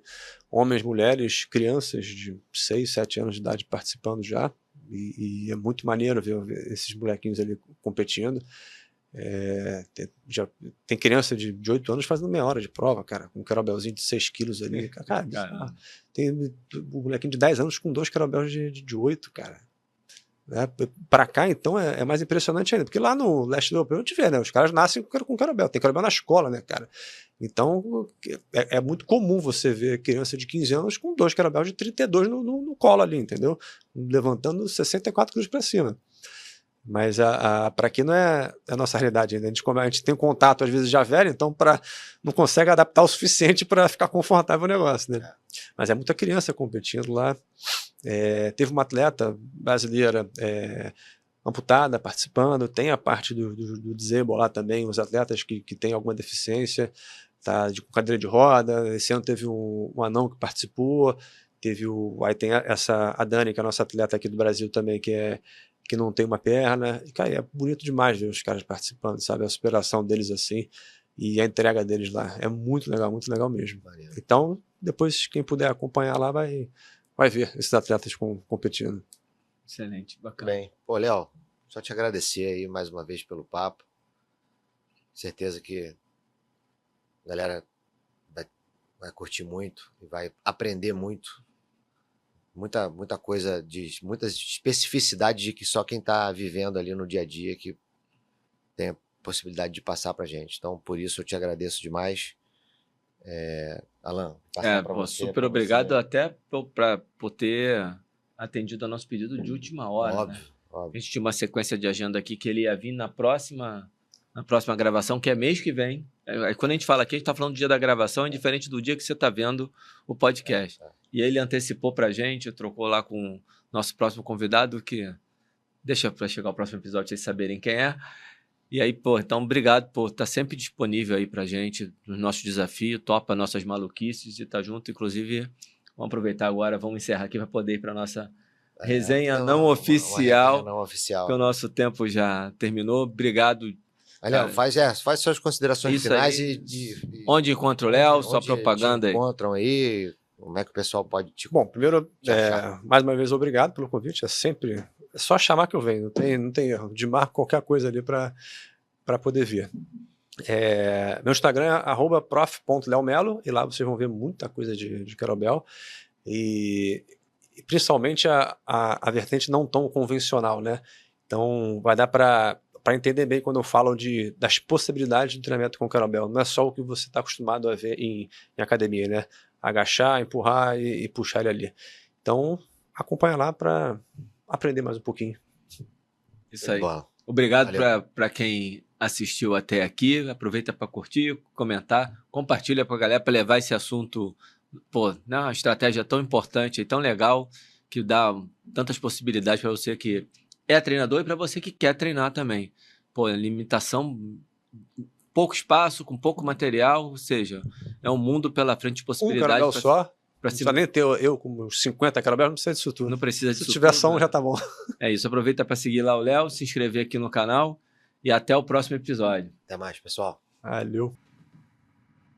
homens, mulheres, crianças de 6, 7 anos de idade participando já. E é muito maneiro ver esses molequinhos ali competindo. Já tem criança de 8 anos fazendo meia hora de prova, cara, com um carabelzinho de 6 quilos ali. Cara, tem um molequinho de 10 anos com 2 carabéus de 8, cara. Para cá, então, é mais impressionante ainda, porque lá no leste europeu a gente vê, né? Os caras nascem com carabel, tem carabel na escola, né, cara? Então, é muito comum você ver criança de 15 anos com 2 carabéus de 32 no colo ali, entendeu? Levantando 64 quilos para cima. Mas para aqui não é a nossa realidade ainda. A gente tem contato, às vezes, já velho, então não consegue adaptar o suficiente para ficar confortável o negócio, né? Mas é muita criança competindo lá. Teve uma atleta brasileira amputada participando, tem a parte do disable lá também, os atletas que têm alguma deficiência, tá, com cadeira de roda. Esse ano teve um anão que participou, aí tem a Dani, que é a nossa atleta aqui do Brasil também, que não tem uma perna. E, cara, é bonito demais ver os caras participando, sabe? A superação deles assim e a entrega deles lá. É muito legal mesmo. Valeu. Então, depois, quem puder acompanhar lá vai ver esses atletas competindo. Excelente, bacana. Bem, Léo, só te agradecer aí mais uma vez pelo papo. Certeza que a galera vai curtir muito e vai aprender muito. Muita coisa, muitas especificidades de que só quem está vivendo ali no dia a dia que tem a possibilidade de passar para a gente. Então, por isso eu te agradeço demais. Alan, passar para você. Super obrigado até por ter atendido ao nosso pedido de última hora. Óbvio, né? óbvio. A gente tinha uma sequência de agenda aqui que ele ia vir na próxima na próxima gravação, que é mês que vem. Quando a gente fala aqui, a gente está falando do dia da gravação, é diferente do dia que você está vendo o podcast. E ele antecipou para a gente, trocou lá com o nosso próximo convidado, que deixa para chegar o próximo episódio vocês saberem quem é. E aí, pô, então obrigado por estar sempre disponível aí pra gente, nos nossos desafios, topa nossas maluquices e tá junto. Inclusive, vamos aproveitar agora, vamos encerrar aqui para poder ir para nossa resenha não oficial, resenha não oficial, que o nosso tempo já terminou. Obrigado. Léo, faz suas considerações Isso finais aí. e Onde encontra o Léo, sua propaganda aí. Encontram aí, como é que o pessoal pode te... Bom, primeiro, mais uma vez, obrigado pelo convite. É só chamar que eu venho, não tem erro. De marco qualquer coisa ali para poder vir. Meu Instagram é @prof.leomelo, e lá vocês vão ver muita coisa de kettlebell. E principalmente a vertente não tão convencional, né? Então vai dar para entender bem quando eu falo das possibilidades de treinamento com kettlebell. Não é só o que você está acostumado a ver em academia, né? Agachar, empurrar e puxar ele ali. Então acompanha lá para aprender mais um pouquinho. Isso aí. Obrigado para quem assistiu até aqui. Aproveita para curtir, comentar, compartilha com a galera para levar esse assunto. Pô, né, uma estratégia tão importante e tão legal, que dá tantas possibilidades para você que é treinador e para você que quer treinar também. Pô, limitação, pouco espaço, com pouco material, ou seja, é um mundo pela frente de possibilidades. Um só? Não precisa nem ter eu com uns 50 kettlebells, não precisa disso tudo. Não precisa disso tudo. Se tiver só um, já tá bom. É isso, aproveita para seguir lá o Léo, se inscrever aqui no canal e até o próximo episódio. Até mais, pessoal. Valeu.